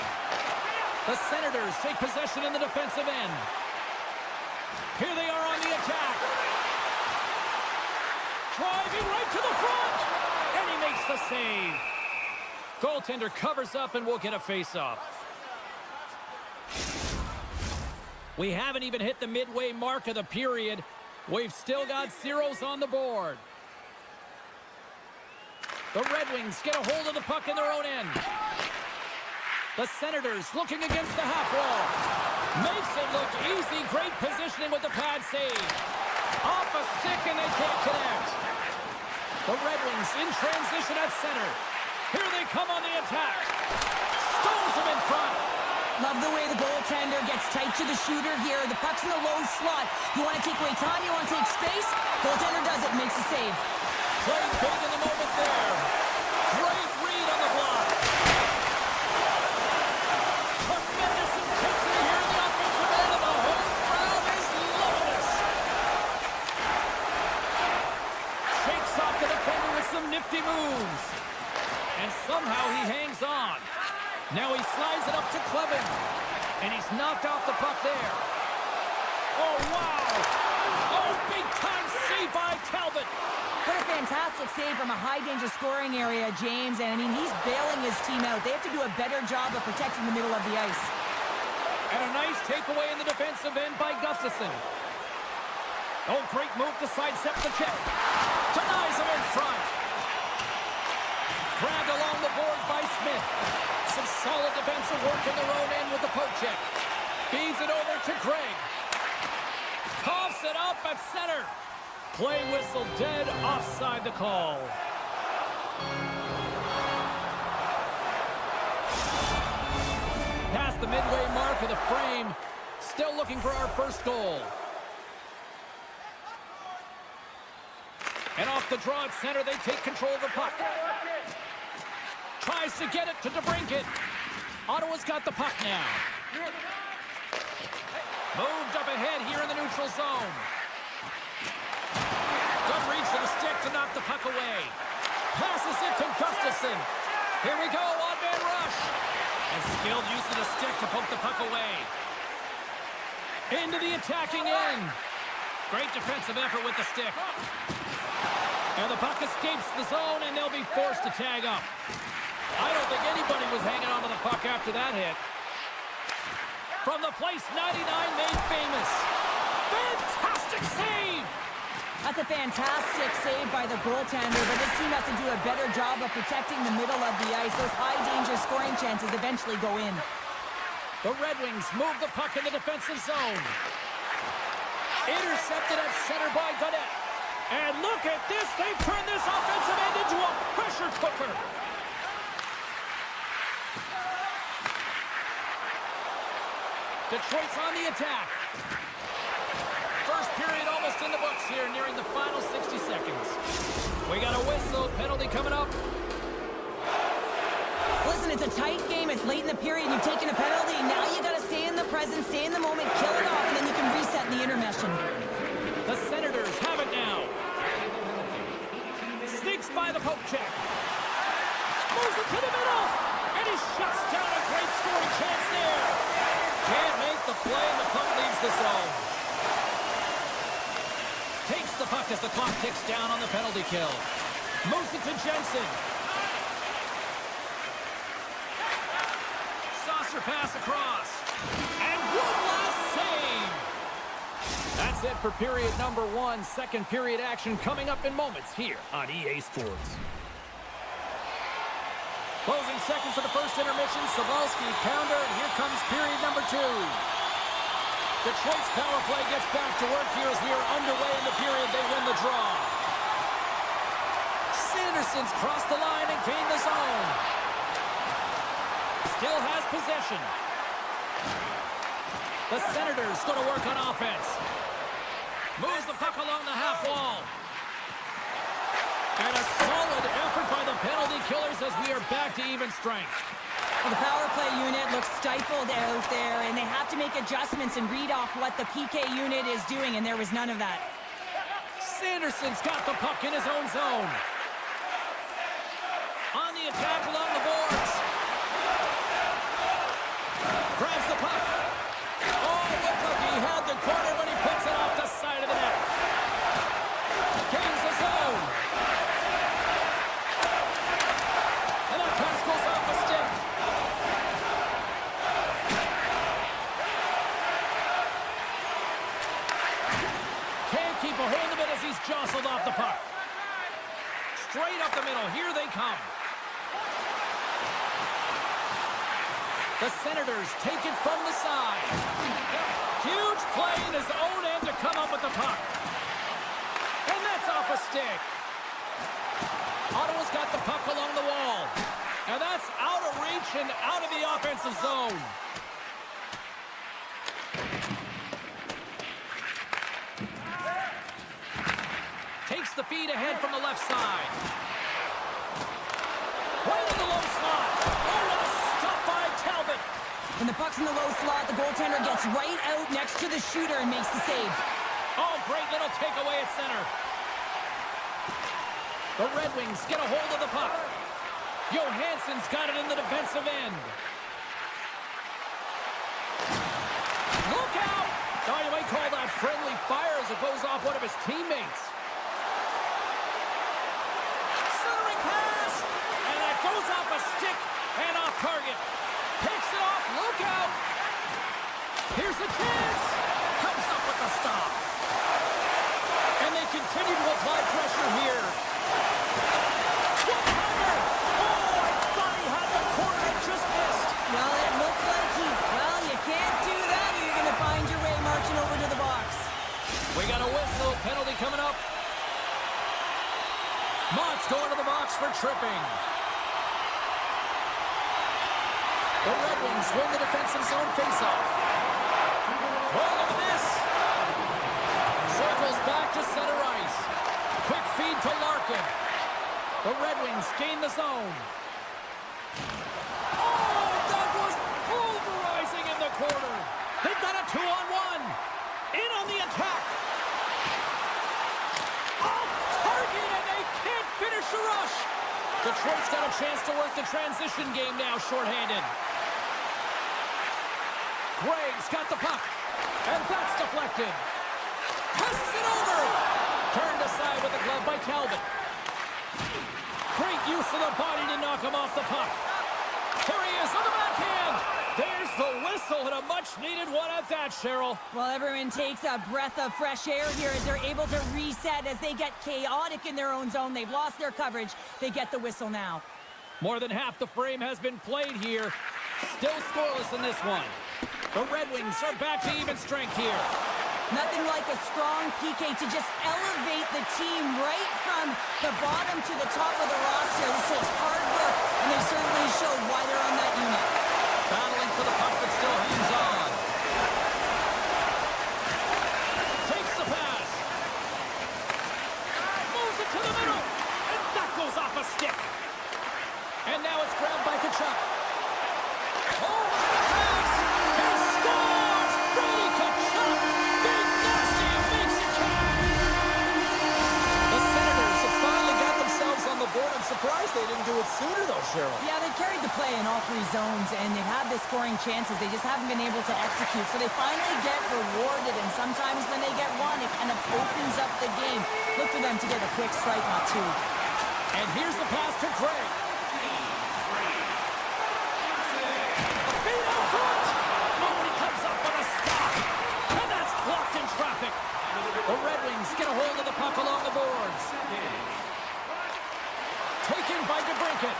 The Senators take possession in the defensive end. Here they are on the attack. Driving right to the front. And he makes the save. Goaltender covers up and we'll get a face-off. We haven't even hit the midway mark of the period. We've still got zeros on the board. The Red Wings get a hold of the puck in their own end. The Senators looking against the half wall. Makes it look easy. Great positioning with the pad save. Off a stick and they can't connect. The Red Wings in transition at center. Here they come on the attack. Stones him in front. Love the way the goaltender gets tight to the shooter here. The puck's in the low slot. You want to take away time, you want to take space. Goaltender does it, makes a save. Played big in the moment there. Great read on the block. Tremendous intensity here in the offensive end, and the whole crowd is loving this. Shakes off the defender with some nifty moves. And somehow he hangs on. Now he slides it up to Clevin. And he's knocked off the puck there. Oh, wow. Oh, big-time save by Talbot. What a fantastic save from a high-danger scoring area, James. And, I mean, he's bailing his team out. They have to do a better job of protecting the middle of the ice. And a nice takeaway in the defensive end by Gustafsson. Oh, great move to sidestep the check. Denies him in front. Grabbed along the boards by Smith. Some solid defensive work in their own end with the poke check. Feeds it over to Craig. Coughs it up at center. Play whistle dead, offside the call. Past the midway mark of the frame. Still looking for our first goal. And off the draw at center, they take control of the puck. Tries to get it to DeBrincat. Ottawa's got the puck now. Moved up ahead here in the neutral zone. Good reach to the stick to knock the puck away. Passes it to Gustafsson. Here we go, on-man rush. And skilled use of the stick to poke the puck away. Into the attacking end. Great defensive effort with the stick. And the puck escapes the zone, and they'll be forced to tag up. I don't think anybody was hanging onto the puck after that hit. From the place 99 made famous. Fantastic save! That's a fantastic save by the goaltender, but this team has to do a better job of protecting the middle of the ice. Those high-danger scoring chances eventually go in. The Red Wings move the puck in the defensive zone. Intercepted at center by Gaudet. And look at this. They've turned this offensive end into a pressure cooker. Detroit's on the attack. First period almost in the books here, nearing the final 60 seconds. We got a whistle. Penalty coming up. Listen, it's a tight game. It's late in the period. You've taken a penalty. Now you got to stay in the present, stay in the moment, kill it off, and then you can reset in the intermission. The Senators have it now. Sneaks by the poke check. Moves it to the middle. And he shuts down a great scoring chance there. Can't make the play, and the puck leaves the zone. Takes the puck as the clock ticks down on the penalty kill. Moves it to Jensen. Saucer pass across. And one last save. That's it for period number one. Second period action coming up in moments here on EA Sports. Closing seconds of the first intermission. Sabalski, pounder, and here comes period number two. Detroit's power play gets back to work here as we are underway in the period. They win the draw. Sanderson's crossed the line and gained the zone. Still has possession. The Senators going to work on offense. Moves the puck along the half wall. And a solid effort by the penalty killers as we are back to even strength. Well, the power play unit looks stifled out there, and they have to make adjustments and read off what the PK unit is doing, and there was none of that. Sanderson's got the puck in his own zone. On the attack along the boards. Grabs the puck. Oh, looked like he had the corner, but he puts it off the side of the net. Gains the zone. And that pass goes off the stick. Can't keep a hold of it as he's jostled off the puck. Straight up the middle. Here they come. The Senators take it from the side. Huge play in his own end to come up with the puck. And that's off a stick. Ottawa's got the puck along the wall. And that's out of reach and out of the offensive zone. Takes the feed ahead from the left side. Right in the low slot. Oh, what a stop by Talbot. When the puck's in the low slot, the goaltender gets right out next to the shooter and makes the save. Oh, great little takeaway at center. The Red Wings get a hold of the puck. Johansson's got it in the defensive end. Look out! Oh, you might call that friendly fire as it goes off one of his teammates. Centering pass! And that goes off a stick and off target. Picks it off. Look out! Here's a chance. Comes up with the stop. And they continue to apply pressure here. One-timer! Oh, I thought he had the corner and just missed. Well, it looked like you can't do that or you're going to find your way marching over to the box. We got a whistle. Penalty coming up. Mott's going to the box for tripping. The Red Wings win the defensive zone faceoff. Oh, look at this. Circles back to center ice. Quick feed to Larkin. The Red Wings gain the zone. Oh, that was pulverizing in the corner. They've got a 2-on-1. In on the attack. Off target, and they can't finish the rush. Detroit's got a chance to work the transition game now, shorthanded. Gregg's got the puck, and that's deflected. Passes it over. Turned aside with the glove by Talbot. Great use of the body to knock him off the puck. Here he is on the backhand. There's the whistle, and a much-needed one at that, Cheryl. Well, everyone takes a breath of fresh air here as they're able to reset as they get chaotic in their own zone. They've lost their coverage. They get the whistle now. More than half the frame has been played here. Still scoreless in this one. The Red Wings are back to even strength here. Nothing like a strong PK to just elevate the team right from the bottom to the top of the roster. This is hard work, and they certainly showed why they're on that unit. Battling for the puck, but still hangs on. Takes the pass. Moves it to the middle. And that goes off a stick. And now it's grabbed by Tkachuk. Oh, the pass. He scores! Brady Tkachuk! Big nasty makes it count. The Senators have finally got themselves on the board. I'm surprised they didn't do it sooner, though, Cheryl. Yeah, they carried the play in all three zones, and they've had the scoring chances. They just haven't been able to execute. So they finally get rewarded, and sometimes when they get one, it kind of opens up the game. Look for them to get a quick strike on two. And here's the pass to Gregg. Feet out front. Nobody comes up with a stop. And that's blocked in traffic. The Red Wings get a hold of the puck along the boards. Taken by DeBrincat.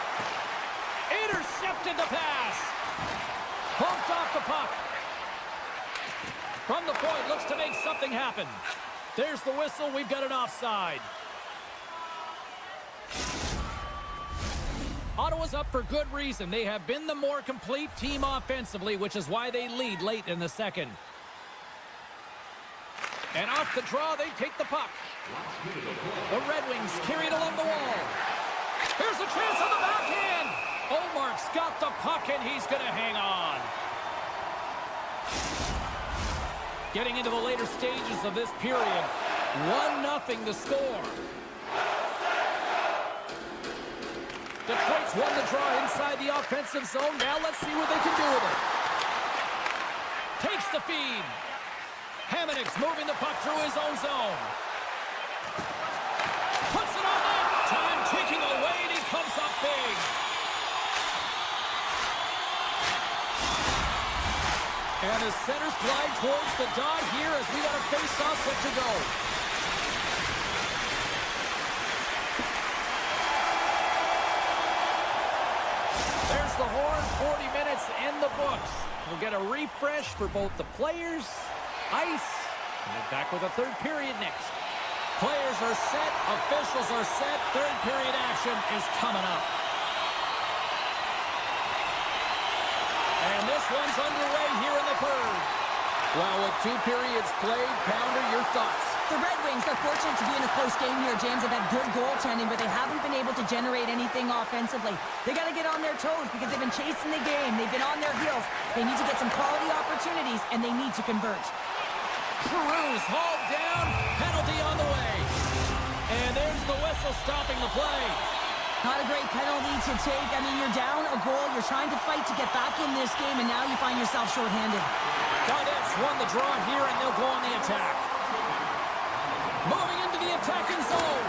Intercepted the pass. Bumped off the puck. From the point, looks to make something happen. There's the whistle. We've got an offside. Ottawa's up for good reason. They have been the more complete team offensively, which is why they lead late in the second. And off the draw, they take the puck. The Red Wings carry it along the wall. Here's a chance on the backhand. Omark's got the puck, and he's going to hang on. Getting into the later stages of this period, 1-0 the score. Detroit's won the draw inside the offensive zone. Now let's see what they can do with it. Takes the feed. Hamonic's moving the puck through his own zone. Puts it on net. Time ticking away, and he comes up big. And the centers glide towards the dot here as we got a face-off set to go. There's the horn, 40 minutes in the books. We'll get a refresh for both the players, ice, and we're back with a third period next. Players are set, officials are set, third period action is coming up. And this one's underway here in the third. Well, with 2 periods played, Pounder, your thoughts? The Red Wings are fortunate to be in a close game here, James. They've had good goaltending, but they haven't been able to generate anything offensively. They got to get on their toes because they've been chasing the game. They've been on their heels. They need to get some quality opportunities, and they need to convert. Cruz hauled down, penalty on the way. And there's the whistle stopping the play. Not a great penalty to take. I mean, you're down a goal. You're trying to fight to get back in this game, and now you find yourself shorthanded. Cadets won the draw here, and they'll go on the attack. Moving into the attacking zone.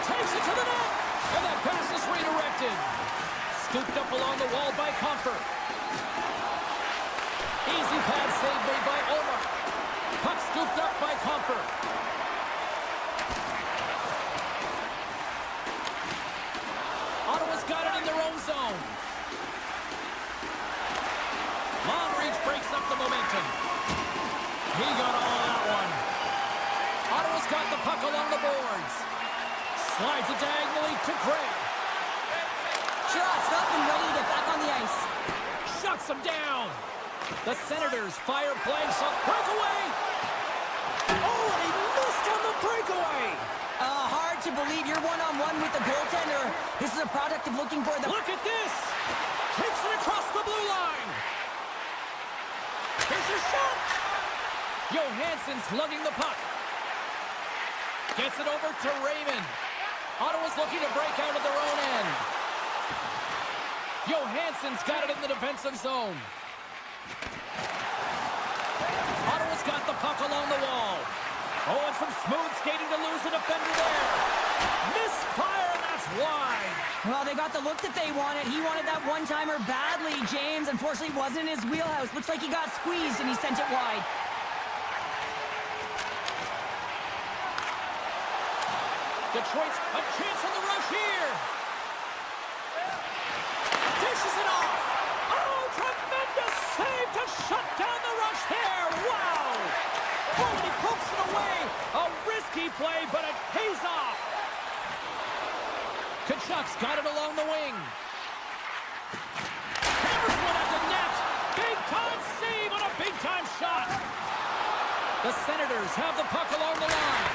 Takes it to the net. And that pass is redirected. Scooped up along the wall by Comfort. Easy pad save made by Omar. Puck scooped up by Comfort. Ottawa's got it in their own zone. Monreach breaks up the momentum. He got all of that one. Ottawa's got the puck along the boards. Slides it diagonally to Craig. Shots up and ready to get back on the ice. Shuts him down. The Senators fire blanks on breakaway. Oh, and he missed on the breakaway. Hard to believe you're one-on-one with the goaltender. This is a product of looking for the... Look at this. Takes it across the blue line. Here's a shot. Johansson's lugging the puck. Gets it over to Raymond. Ottawa's looking to break out of their own end. Johansson's got it in the defensive zone. Ottawa's got the puck along the wall. Oh, and some smooth skating to lose a defender there. Misfire, and that's wide. Well, they got the look that they wanted. He wanted that one-timer badly, James. Unfortunately, it wasn't in his wheelhouse. Looks like he got squeezed, and he sent it wide. Detroit's a chance on the rush here. Dishes it off. Oh, tremendous save to shut down the rush there. Wow. Oh, and he pokes it away. A risky play, but it pays off. Kachuk's got it along the wing. Hammers one at the net. Big-time save on a big-time shot. The Senators have the puck along the line.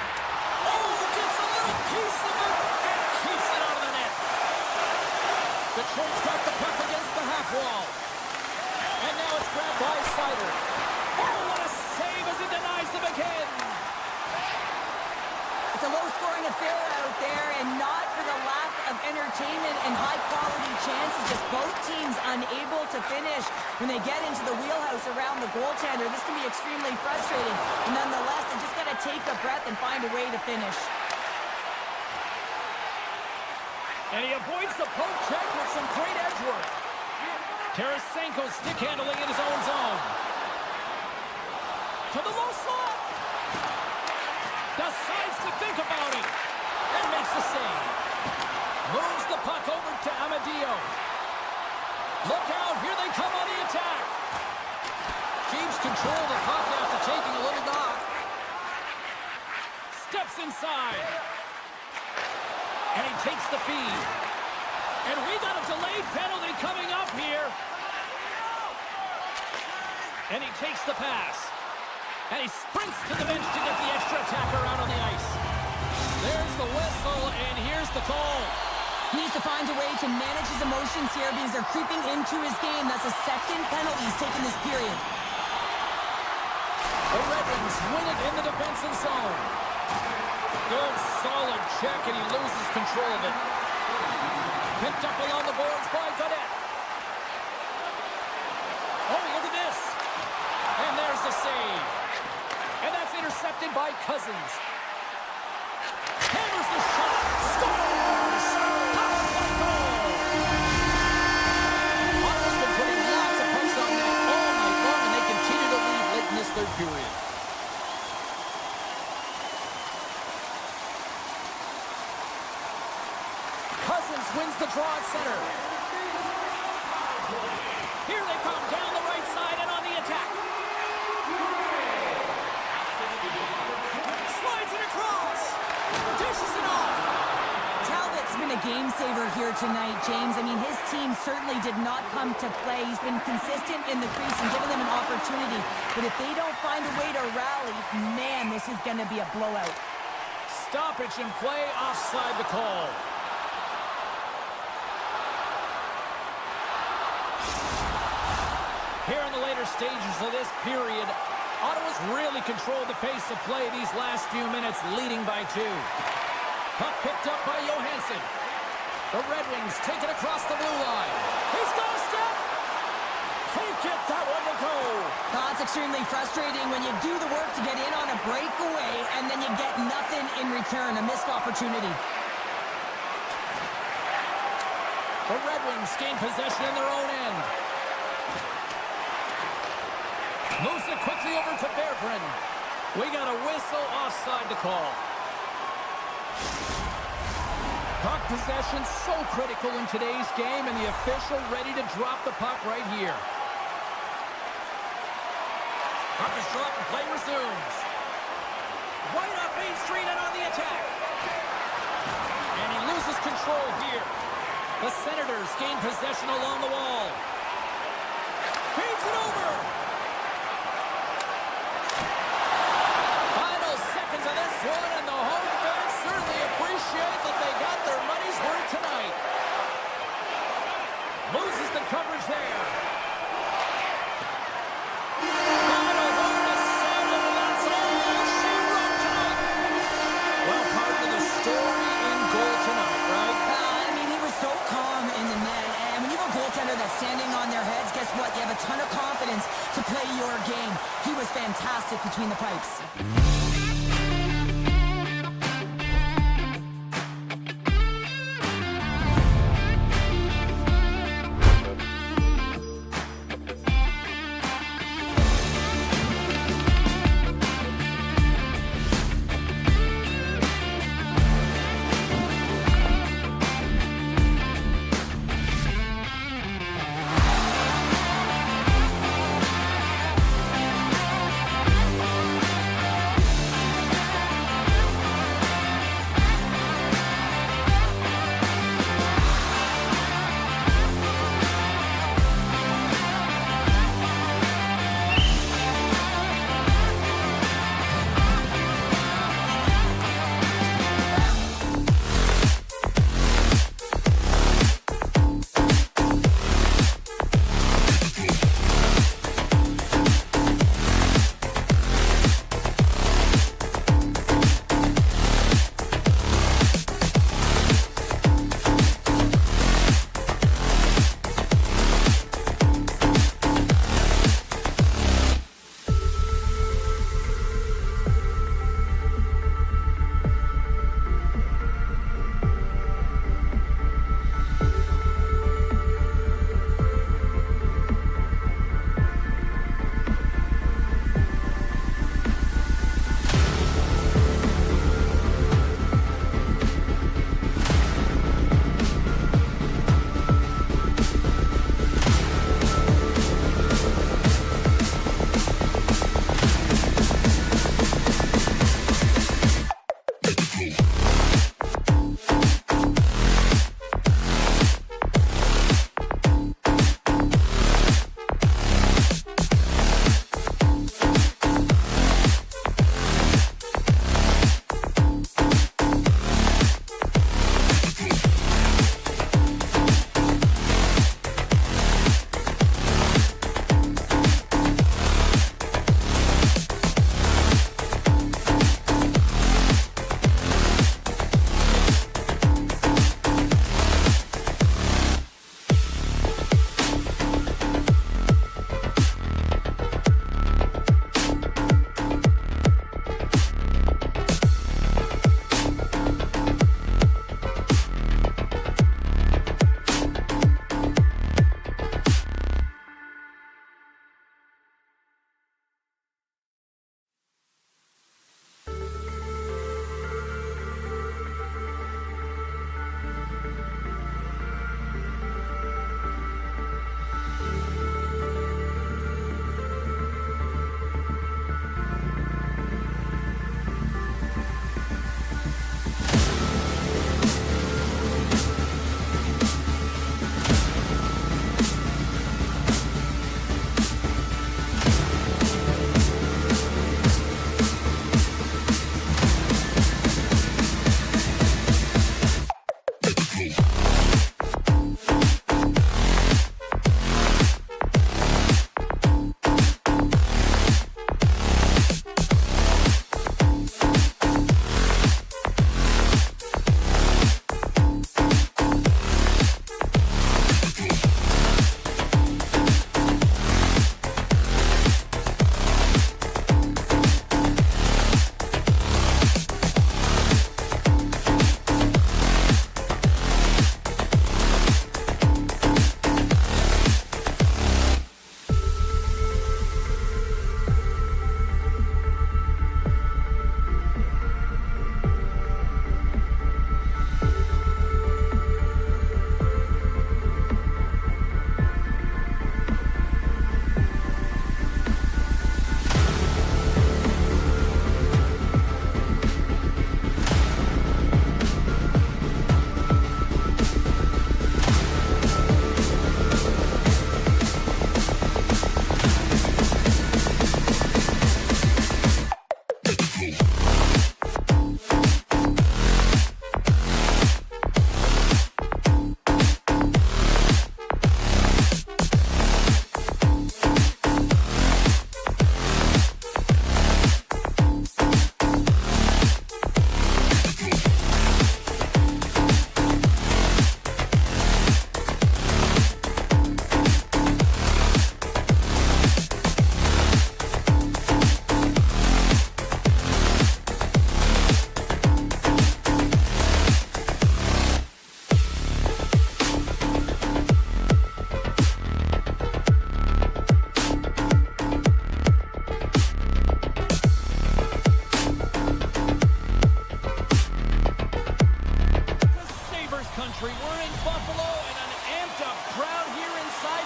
Oh, gets a little piece of it and keeps it out of the net. Detroit's got the puck against the half wall. And now it's grabbed by Sider. Oh, what a save as he denies them again. It's a low-scoring affair out there, and not for the lack of entertainment and high-quality chances. Just both teams unable to finish when they get into the wheelhouse around the goaltender. This can be extremely frustrating. And nonetheless, they just got to take a breath and find a way to finish. And he avoids the poke check with some great edge work. Tarasenko stick handling in his own zone. To the low slot. Decides to think about it. And makes the save. Moves the puck over to Amadio. Look out, here they come on the attack. Keeps control of the puck after taking a little knock. Steps inside. And he takes the feed. And we got a delayed penalty coming up here. And he takes the pass. And he sprints to the bench to get the extra attacker out on the ice. There's the whistle, and here's the call. He needs to find a way to manage his emotions here because they're creeping into his game. That's the second penalty he's taken this period. The Red Wings win it in the defensive zone. Good, solid check, and he loses control of it. Picked up along the boards by Godet. Oh, look at this. And there's the save. And that's intercepted by Cousins. Hammers the shot. Scores! Power play goal! Ottawa's been putting lots of pucks on net all night long, and they continue to lead late in this third period. Cousins wins the draw draw at center. Here they come down the right side and on the attack. Slides it across. Dishes it off. Talbot's been a game saver here tonight, James. I mean, his team certainly did not come to play. He's been consistent in the crease and giving them an opportunity. But if they don't find a way to rally, man, this is going to be a blowout. Stoppage in play, offside the call. Here in the later stages of this period, Ottawa's really controlled the pace of play these last few minutes, leading by 2. Puck picked up by Johansson. The Red Wings take it across the blue line. He's got a step. Can't get that one to go. That's extremely frustrating when you do the work to get in on a breakaway and then you get nothing in return, a missed opportunity. The Red Wings gain possession in their own end. Moves it quickly over to Berggren. We got a whistle, offside to call. Puck possession so critical in today's game, and the official ready to drop the puck right here. Puck is dropped and play resumes. Right up Main Street and on the attack. And he loses control here. The Senators gain possession along the wall. Feeds it over. Final seconds of this one, and the home fans certainly appreciate that they got their money's worth tonight. Loses the coverage there. Final word is said, and that's all she wrote tonight. Well, part of the story in goal tonight, right? I mean, he was so calm in the net. And when you have a goaltender that's standing on their heads, guess what? You have a ton of confidence to play your game. He was fantastic between the pipes.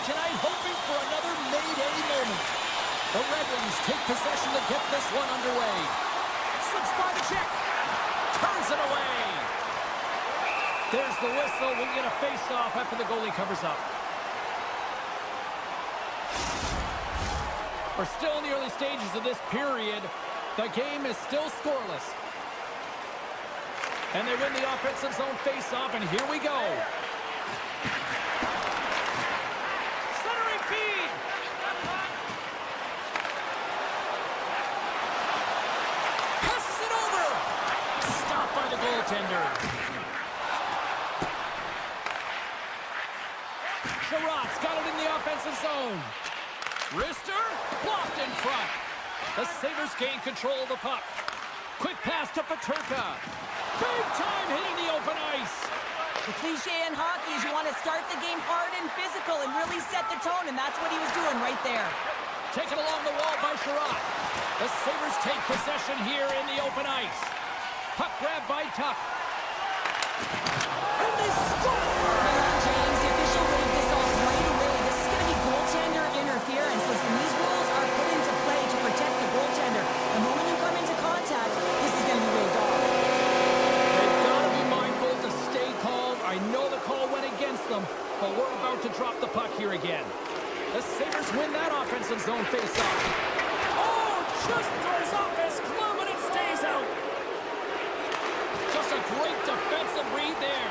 tonight, hoping for another mayday moment. The Red Wings take possession to get this one underway. Slips by the check. Turns it away. There's the whistle. We'll get a face-off after the goalie covers up. We're still in the early stages of this period. The game is still scoreless. And they win the offensive zone face-off, and here we go. Centering feed. Passes it over. Stopped by the goaltender. Sherratt's got it in the offensive zone. Wrister blocked in front. The Sabres gain control of the puck. Quick pass to Peterka. Big time hit in the open ice. The cliche in hockey is you want to start the game hard and physical and really set the tone, and that's what he was doing right there. Taken along the wall by Sherratt. The Sabres take possession here in the open ice. Puck grab by Tuck. And they score! Hang on, James. The official waved this off right away. This is going to be goaltender interference. Listen, these rules are put into play to protect the goaltender. The moment you come into contact, this is going to be waved off. They've got to be mindful to stay calm. I know the call went against them, but we're about to drop the puck here again. The Sabres win that offensive zone face-off. Oh, just goes off his glove and it stays out. Just a great defensive read there.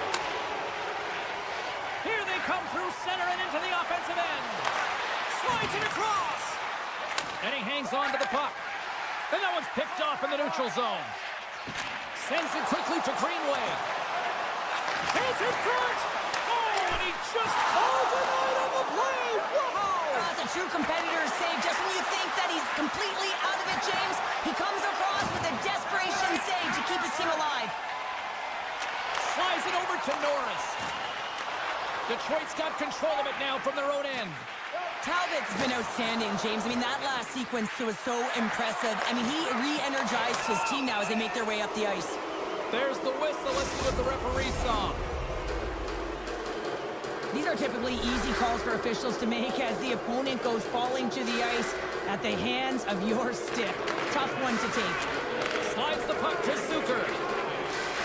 Here they come through center and into the offensive end. Slides it across. And he hangs on to the puck. And that one's picked off in the neutral zone. Sends it quickly to Greenway. He's in front. Oh, and he just called it out on the play. Wow. That's a true competitor's save. Just when you think that he's completely out of it, James, he comes across with a desperation save to keep his team alive. Slides it over to Norris. Detroit's got control of it now from their own end. Talbot's been outstanding, James. I mean, that last sequence was so impressive. I mean, he re-energized his team now as they make their way up the ice. There's the whistle. Let's see what the referee saw. These are typically easy calls for officials to make as the opponent goes falling to the ice at the hands of your stick. Tough one to take. Slides the puck to Zucker.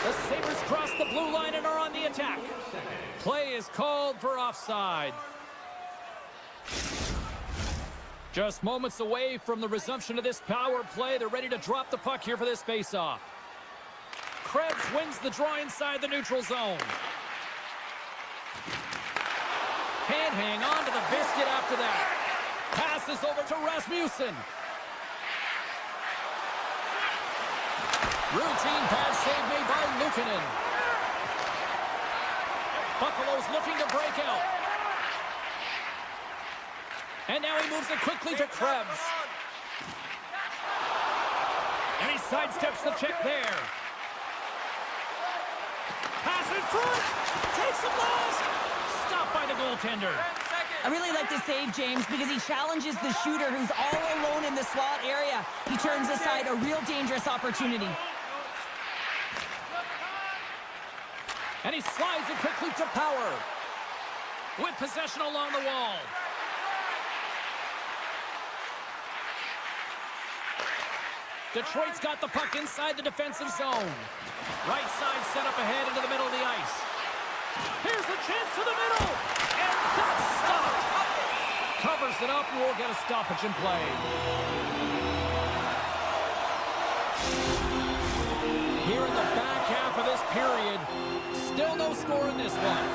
The Sabres cross the blue line and are on the attack. Play is called for offside. Just moments away from the resumption of this power play. They're ready to drop the puck here for this face-off. Krebs wins the draw inside the neutral zone. Can't hang on to the biscuit after that. Passes over to Rasmussen. Routine pass save made by Luukkonen. Buffalo's looking to break out. And now he moves it quickly to Krebs. And he sidesteps the check there. Pass in front. Takes the blast. Stopped by the goaltender. I really like this save, James, because he challenges the shooter who's all alone in the slot area. He turns aside a real dangerous opportunity. And he slides it quickly to Power. With possession along the wall. Detroit's got the puck inside the defensive zone. Right side set up ahead into the middle of the ice. Here's a chance to the middle. And that's stopped. Covers it up and we'll get a stoppage in play. Here in the back half of this period, still no score in this one.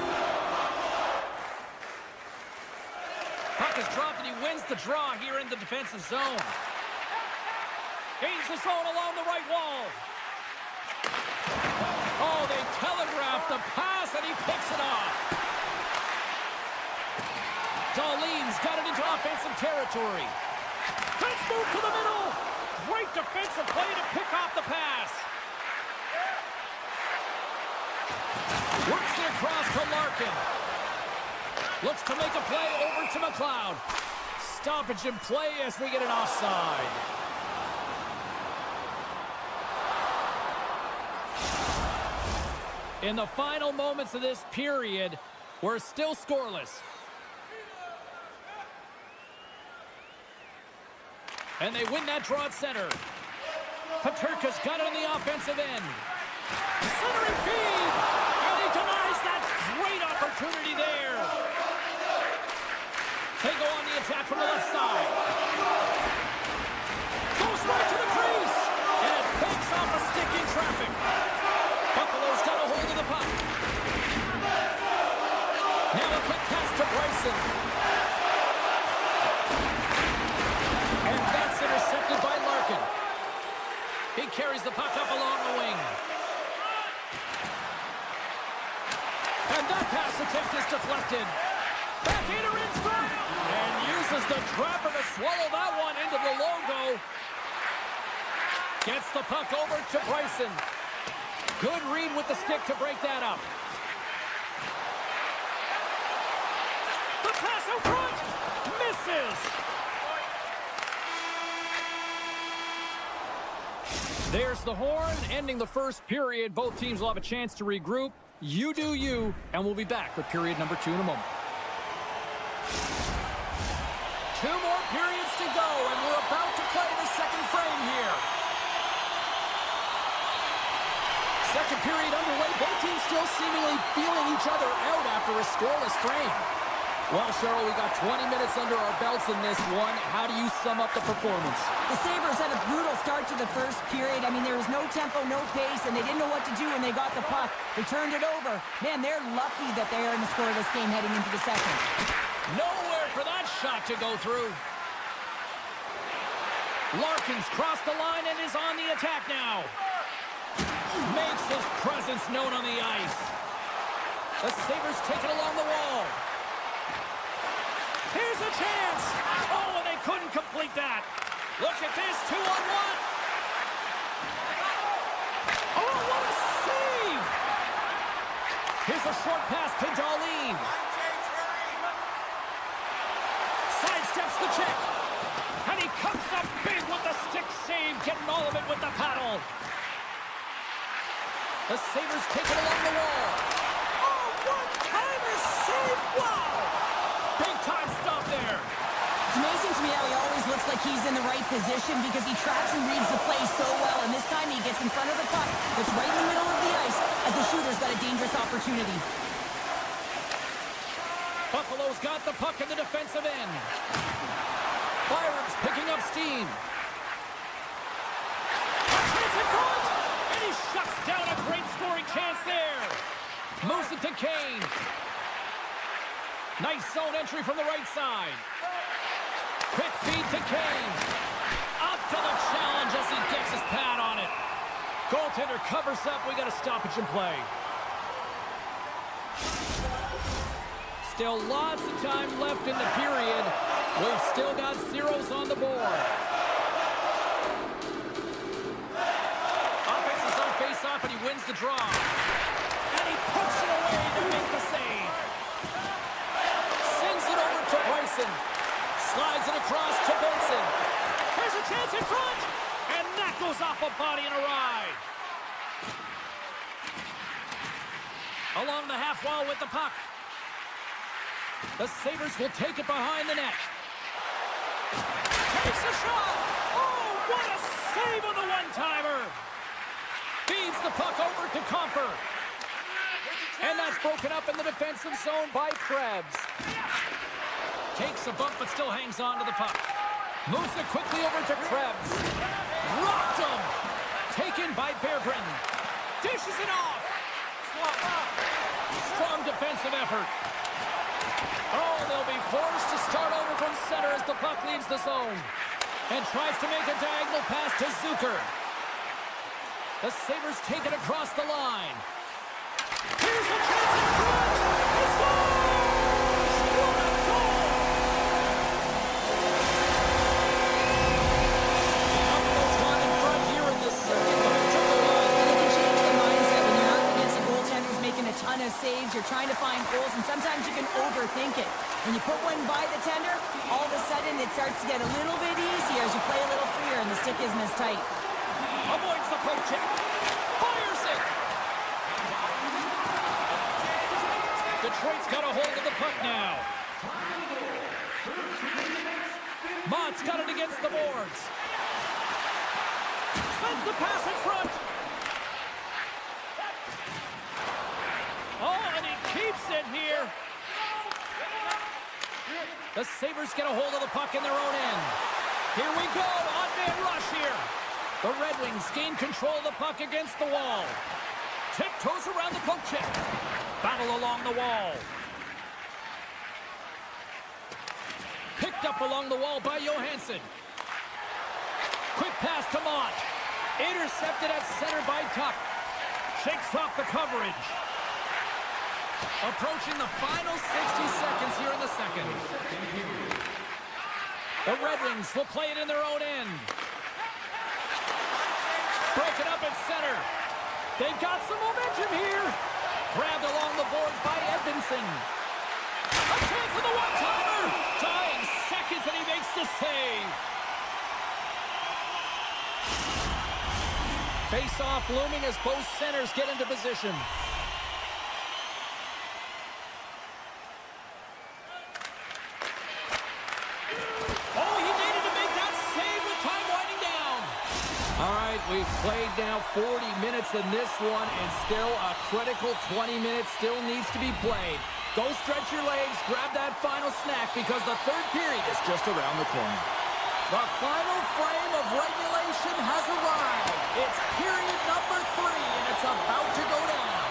Puck is dropped and he wins the draw here in the defensive zone. Gains the zone along the right wall. Oh, they telegraphed the pass and he picks it off. Dahlin's got it into offensive territory. Let's move to the middle. Great defensive play to pick off the pass. Works it across to Larkin. Looks to make a play over to McLeod. Stoppage in play as we get an offside. In the final moments of this period, we're still scoreless. And they win that draw at center. Paterka's got it on the offensive end. Centering feed! And he denies that great opportunity there. They go on the attack from the left side. Goes right to the crease. And it banks off a stick in traffic. Buffalo's got a hold of the puck. Now a quick pass to Bryson. And that's intercepted by Larkin. He carries the puck up along the wing. And that pass attempt is deflected. Backhander in front. And uses the trapper to swallow that one into the logo. Gets the puck over to Bryson. Good read with the stick to break that up. The pass out front. Misses. There's the horn, ending the first period. Both teams will have a chance to regroup. You do you, and we'll be back with period number 2 in a moment. 2 more periods to go, and we're about to play the second frame here. Second period underway. Both teams still seemingly feeling each other out after a scoreless frame. Well, Cheryl, we got 20 minutes under our belts in this one. How do you sum up the performance? The Sabres had a brutal start to the first period. I mean, there was no tempo, no pace, and they didn't know what to do when they got the puck. They turned it over. Man, they're lucky that they are in the scoreless game heading into the second. Nowhere for that shot to go through. Larkin's crossed the line and is on the attack now. Makes his presence known on the ice. The Sabres take it along the wall. Here's a chance. Oh, and they couldn't complete that. Look at this, 2-on-1. Oh, what a save. Here's a short pass to Darlene. Sidesteps the check. And he comes up big with the stick save, getting all of it with the paddle. The Sabres take it along the wall. Oh, one-timer save. Wow. Big-time stop there. It's amazing to me how he always looks like he's in the right position because he tracks and reads the play so well. And this time he gets in front of the puck. It's right in the middle of the ice as the shooter's got a dangerous opportunity. Buffalo's got the puck in the defensive end. Byron's picking up steam. Chance in front. And he shuts down a great scoring chance there. Moves it to Kane. Nice zone entry from the right side. Quick feed to Kane. Up to the challenge as he gets his pad on it. Goaltender covers up. We got a stoppage in play. Still lots of time left in the period. We've still got zeros on the board. Offense is on face-off, and he wins the draw. And he puts it away to make the save. Sends it over to Bryson. Slides it across to Benson. There's a chance in front. And that goes off a body and a ride. Along the half wall with the puck. The Sabres will take it behind the net. Takes a shot. Oh, what a save on the one-timer. Feeds the puck over to Comfer. And that's broken up in the defensive zone by Krebs. Takes a bump but still hangs on to the puck. Moves it quickly over to Krebs. Rocked him. Taken by Berggren. Dishes it off. Strong defensive effort. Oh, they'll be forced to start over from center as the puck leaves the zone. And tries to make a diagonal pass to Zucker. The Sabres take it across the line. Here's a chance in front. He scores! What a goal! Buffalo's gone in front here in this second, but it took a while. And it can change the mindset when you're up against a goaltender who's making a ton of saves. You're trying to find goals, and sometimes you can overthink it. When you put one by the tender, all of a sudden it starts to get a little bit easier as you play a little freer and the stick isn't as tight. Avoids the poke check. Fires it. Detroit's got a hold of the puck now. Mott's Detroit's got it against the boards. Sends the pass in front. Oh, and he keeps it here. The Sabres get a hold of the puck in their own end. Here we go, on-man rush here. The Red Wings gain control of the puck against the wall. Tiptoes around the poke check. Battle along the wall. Picked up along the wall by Johansson. Quick pass to Mott. Intercepted at center by Tuck. Shakes off the coverage. Approaching the final 60 seconds here in the second. The Red Wings will play it in their own end. Broken up at center. They've got some momentum here. Grabbed along the boards by Edvinsson. A chance for the one-timer. Dying seconds and he makes the save. Face-off looming as both centers get into position. Oh, he needed to make that save with time winding down. All right, we've played now 40 minutes in this one, and still a critical 20 minutes still needs to be played. Go stretch your legs, grab that final snack, because the third period is just around the corner. The final frame of regulation has arrived. It's period number 3, and it's about to go down.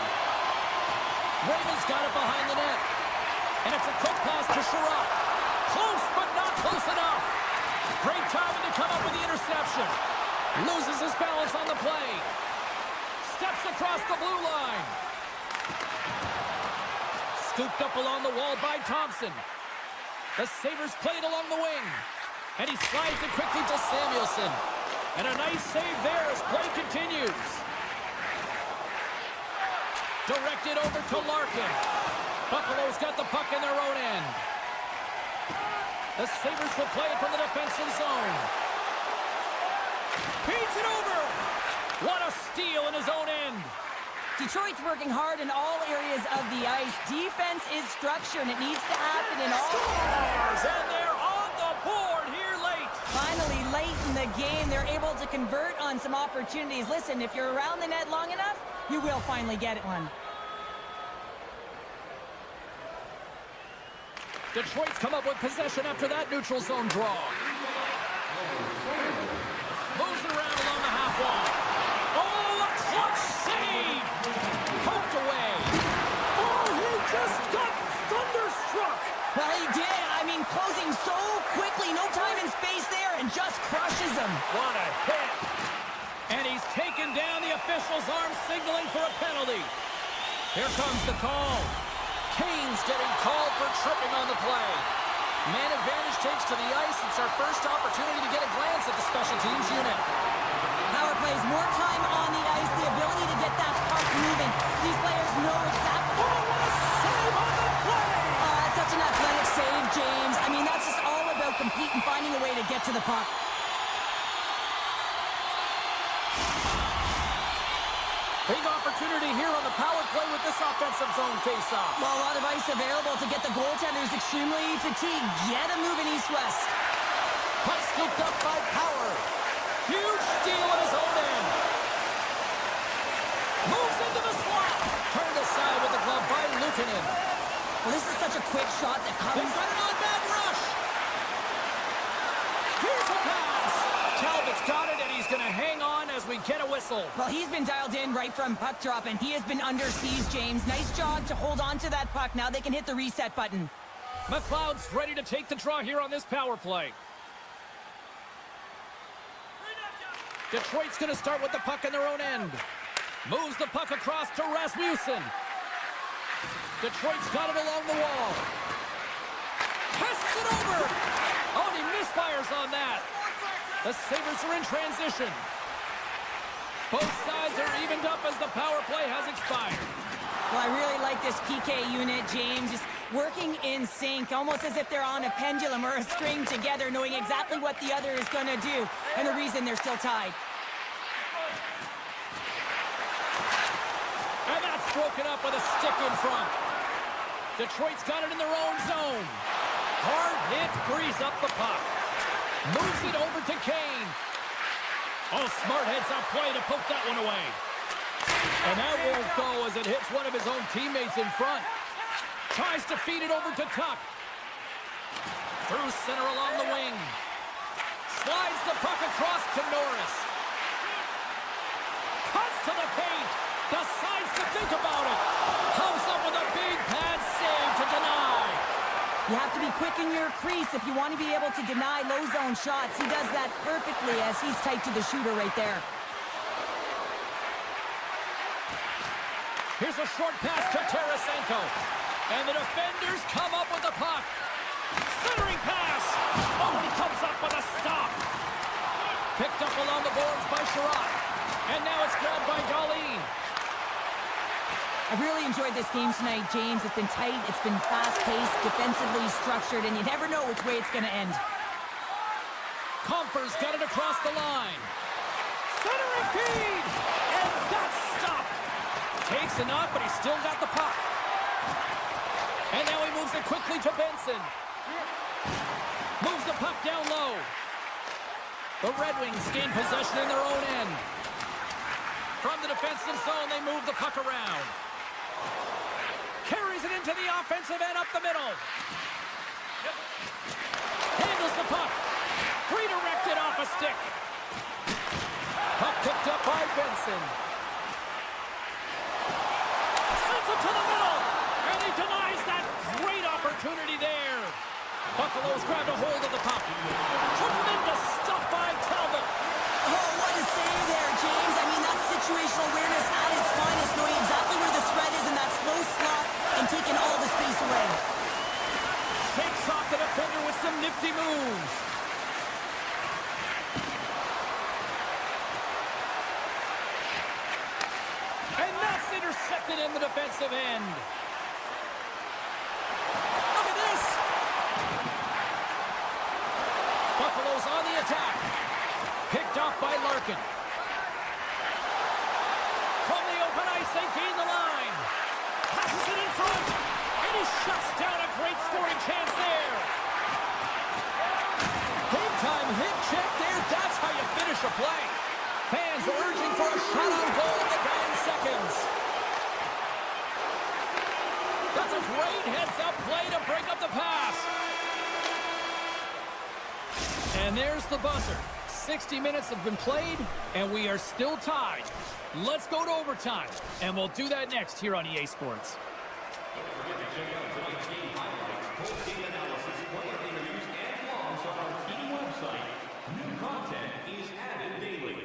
Raymond's got it behind the net. And it's a quick pass to Sherratt. Close, but not close enough. Great timing to come up with the interception. Loses his balance on the play. Steps across the blue line. Scooped up along the wall by Thompson. The Sabres played along the wing. And he slides it quickly to Samuelsson. And a nice save there as play continues. Directed over to Larkin. Buffalo's got the puck in their own end. The Sabres will play it from the defensive zone. Feeds it over. What a steal in his own end. Detroit's working hard in all areas of the ice. Defense is structure, and it needs to happen in all areas. And they're on the board here late. Finally, late in the game, they're able to convert on some opportunities. Listen, if you're around the net long enough, you will finally get one. Detroit's come up with possession after that neutral zone draw. Moves it around along the half wall. Oh, a clutch save! Poked away. Oh, he just got thunderstruck. Well, he did. I mean, closing so quickly, no time and space there, and just crushes him. What a hit! And he's taken down, the official's arm signaling for a penalty. Here comes the call. Kane's getting called for tripping on the play. Man advantage takes to the ice. It's our first opportunity to get a glance at the special teams unit. Power plays more time on the ice, the ability to get that puck moving. These players know exactly. Oh, what a save on the play! That's such an athletic save, James. I mean, that's just all about competing, finding a way to get to the puck. Big opportunity here on the power play with this offensive zone faceoff. Well, a lot of ice available to get the goaltenders extremely fatigued. Get a move in east-west. Puck scooped up by Power. Huge steal in his own end. Moves into the slot. Turned aside with the glove by Luukkonen. Well, this is such a quick shot that comes. They've got an on-man rush. Here's a pass. Talbot's got it, and he's going to hang on as we get a whistle. Well, he's been dialed in right from puck drop, and he has been under siege, James. Nice job to hold on to that puck. Now they can hit the reset button. McLeod's ready to take the draw here on this power play. Detroit's going to start with the puck in their own end. Moves the puck across to Rasmussen. Detroit's got it along the wall. Tests it over. Oh, and he misfires on that. The Sabres are in transition. Both sides are evened up as the power play has expired. Well, I really like this PK unit, James. Just working in sync, almost as if they're on a pendulum or a string together, knowing exactly what the other is going to do and the reason they're still tied. And that's broken up with a stick in front. Detroit's got it in their own zone. Hard hit frees up the puck. Moves it over to Kane. Oh, smart heads-up play to poke that one away. And that won't go as it hits one of his own teammates in front. Tries to feed it over to Tuck. Through center along the wing. Slides the puck across to Norris. Cuts to the paint. Decides to think about it. Comes up with a big pad save to deny. You have to be quick in your crease if you want to be able to deny low zone shots. He does that perfectly as he's tight to the shooter right there. Here's a short pass to Tarasenko. And the defenders come up with the puck. Centering pass. Oh, he comes up with a stop. Picked up along the boards by Sherratt. And now it's grabbed by Darlene. I've really enjoyed this game tonight, James. It's been tight, it's been fast-paced, defensively structured, and you never know which way it's going to end. Comfer's got it across the line. Centering feed! And that's stopped. Takes a knock, but he's still got the puck. And now he moves it quickly to Benson. Moves the puck down low. The Red Wings gain possession in their own end. From the defensive zone, they move the puck around. Carries it into the offensive end up the middle. Handles the puck. Redirected off a stick. Puck picked up by Benson. Sends it to the middle. And he denies that great opportunity there. Buffalo's grabbed a hold of the puck. Tremendous stuff by Talbot. Oh, what a save there, James. I mean, that's situational awareness at its finest, knowing exactly where the threat is in that slow slot and taking all the space away. Takes off the defender with some nifty moves. And that's intercepted in the defensive end. Look at this. Buffalo's on the attack. Picked off by Larkin. From the open ice, they gain the line. Passes it in front. And he shuts down a great scoring chance there. Big time hit check there. That's how you finish a play. Fans urging for a shot on goal in the dying seconds. That's a great heads-up play to break up the pass. And there's the buzzer. 60 minutes have been played, and we are still tied. Let's go to overtime, and we'll do that next here on EA Sports. New content is added daily.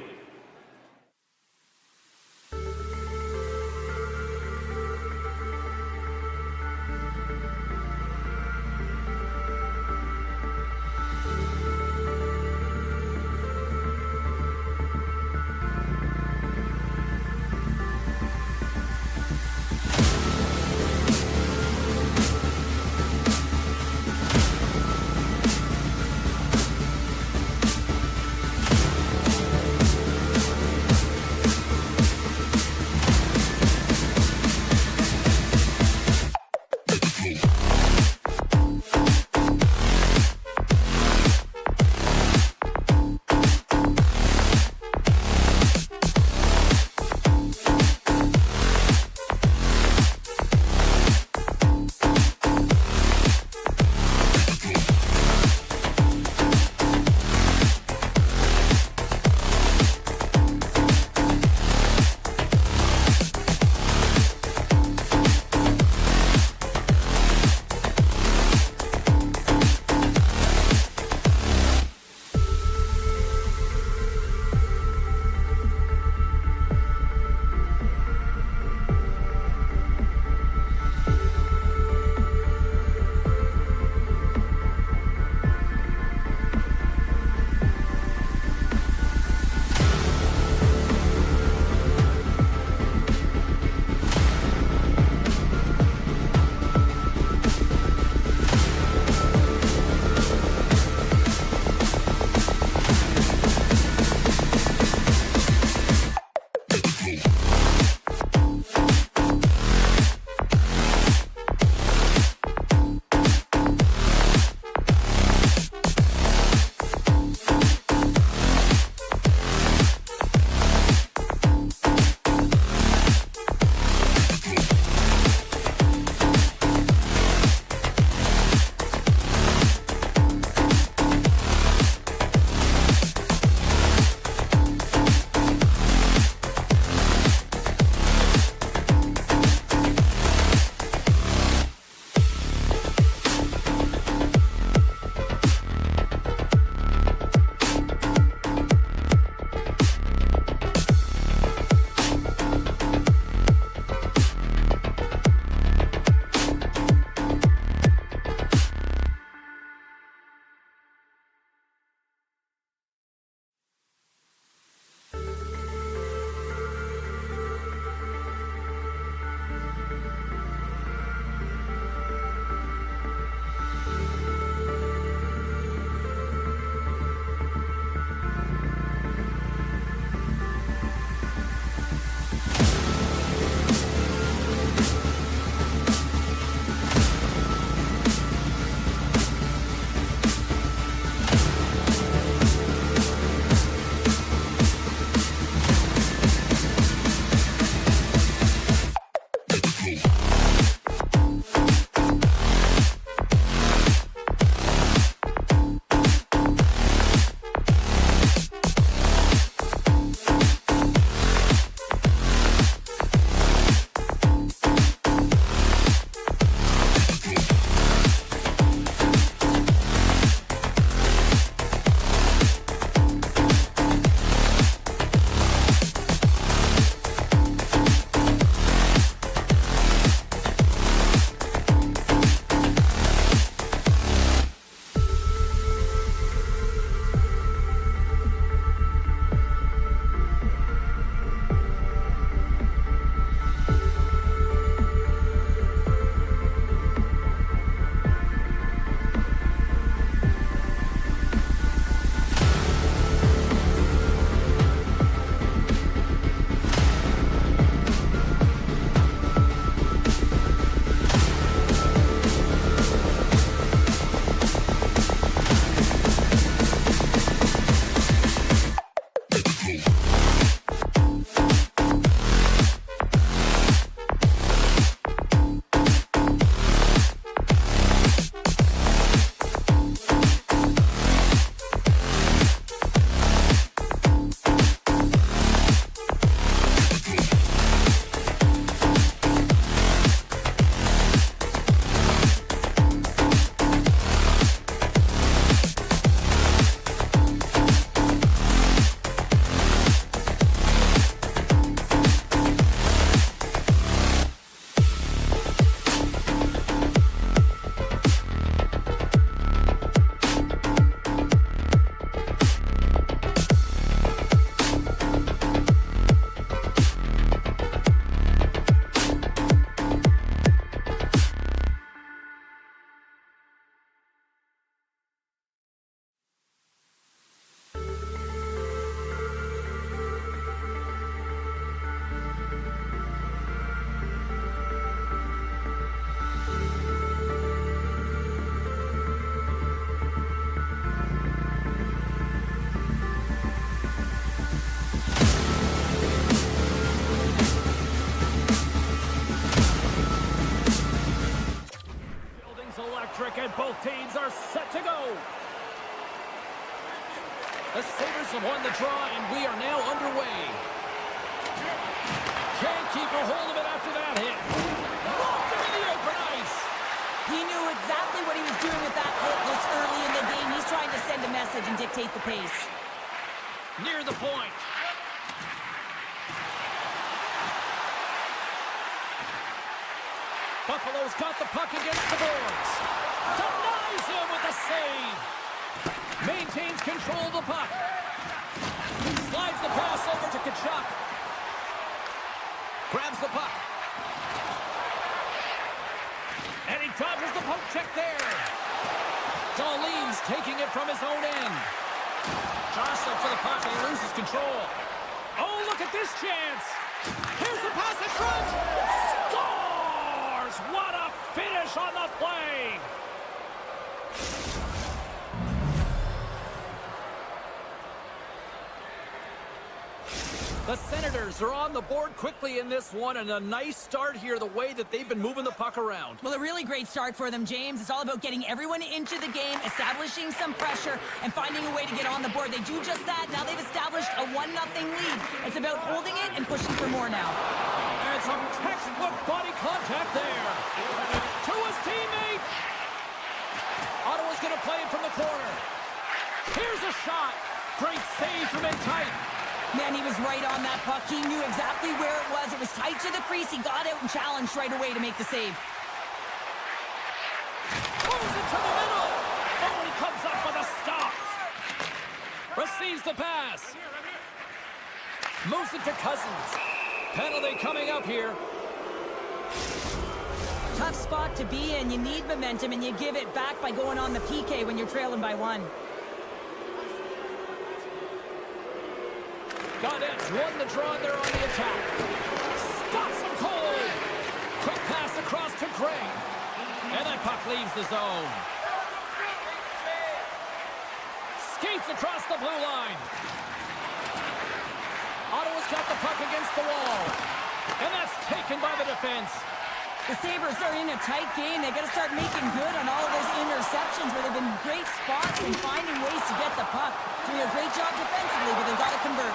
are set to go. The Sabres have won the draw, and we are now underway. Can't keep a hold of it after that hit. Locked into the open ice. He knew exactly what he was doing with that hit this early in the game. He's trying to send a message and dictate the pace. Near the point. Buffalo's got the puck against the boards. Denies him with a save. Maintains control of the puck. Slides the pass over to Tkachuk. Grabs the puck. And he dodges the poke check there. Darlene's taking it from his own end. Jostling for the puck and he loses control. Oh, look at this chance. Here's the pass in front. Scores! What a finish on the play. The Senators are on the board quickly in this one, and a nice start here the way that they've been moving the puck around. Well, a really great start for them, James. It's all about getting everyone into the game, establishing some pressure, and finding a way to get on the board. They do just that. Now they've established a 1-0 lead. It's about holding it and pushing for more now. And some textbook body contact there. To his teammate. Ottawa's going to play it from the corner. Here's a shot. Great save from in tight. Man, he was right on that puck. He knew exactly where it was. It was tight to the crease. He got out and challenged right away to make the save. Moves it to the middle. Oh, he comes up with a stop. Receives the pass. Moves it to Cousins. Penalty coming up here. Tough spot to be in. You need momentum, and you give it back by going on the PK when you're trailing by 1. Gaudette's won the draw there on the attack. Stops him cold. Quick pass across to Gray. And that puck leaves the zone. Skates across the blue line. Ottawa's got the puck against the wall. And that's taken by the defense. The Sabres are in a tight game. They got to start making good on all of those interceptions where they've been great spots and finding ways to get the puck. Doing a great job defensively, but they've got to convert.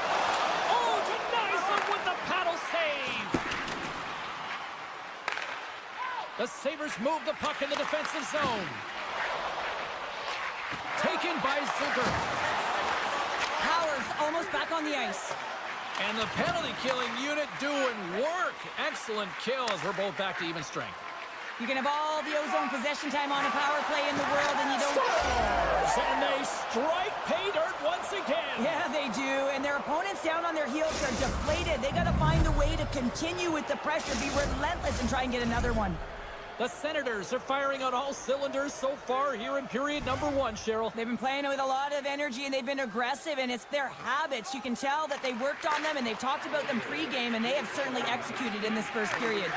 Oh, denies them with the paddle save. The Sabres move the puck in the defensive zone. Taken by Zucker. Powers almost back on the ice. And the penalty-killing unit doing work. Excellent kill as we're both back to even strength. You can have all the ozone possession time on a power play in the world, and you don't... Scores! And they strike pay dirt once again. Yeah, they do. And their opponents down on their heels are deflated. They got to find a way to continue with the pressure, be relentless, and try and get another one. The Senators are firing on all cylinders so far here in period number 1, Cheryl. They've been playing with a lot of energy, and they've been aggressive, and it's their habits. You can tell that they worked on them, and they've talked about them pre-game, and they have certainly executed in this first period.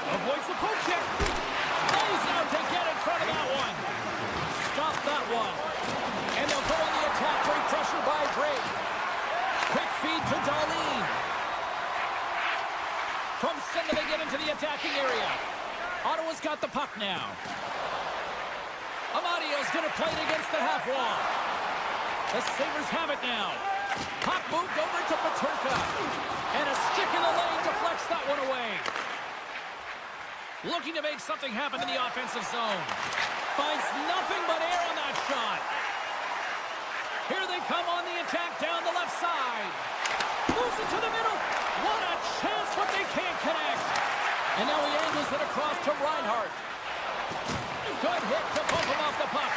Avoids the poke check. Plays out to get in front of that one. Stop that one. And they'll go on the attack. Great pressure by Drake. Quick feed to Darlene. From center, they get into the attacking area. Ottawa's got the puck now. Amadio's going to play it against the half wall. The Sabres have it now. Puck moved over to Peterka. And a stick in the lane deflects that one away. Looking to make something happen in the offensive zone. Finds nothing but air on that shot. Here they come on the attack down the left side. Moves it to the middle. What a chance, but they can't connect. And now he angles it across to Reinhart. Good hit to bump him off the puck.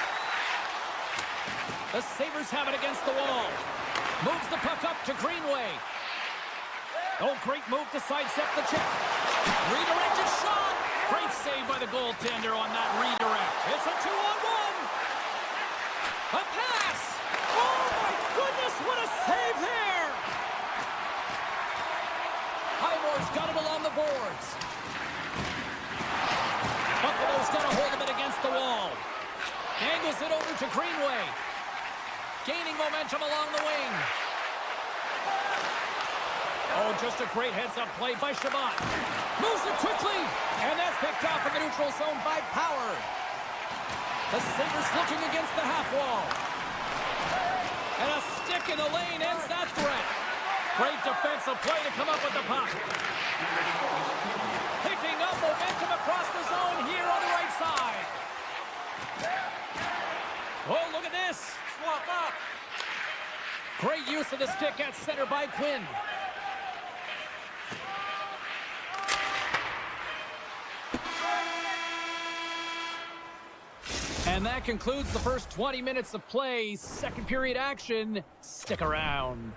The Sabres have it against the wall. Moves the puck up to Greenway. Oh, great move to sidestep the check. Redirected shot. Great save by the goaltender on that redirect. It's a 2-on-1. A pass. Oh, my goodness, what a save there. Highmore's got it along the boards. Buffalo's got a hold of it against the wall. Angles it over to Greenway. Gaining momentum along the wing. Oh, just a great heads-up play by Shabbat. Moves it quickly, and that's picked off in the neutral zone by Power. The Sabres looking against the half wall. And a stick in the lane ends that threat. Great defensive play to come up with the puck. Picking up momentum across the zone here on the right side. Oh, look at this. Swap up. Great use of the stick at center by Quinn. And that concludes the first 20 minutes of play. Second period action. Stick around.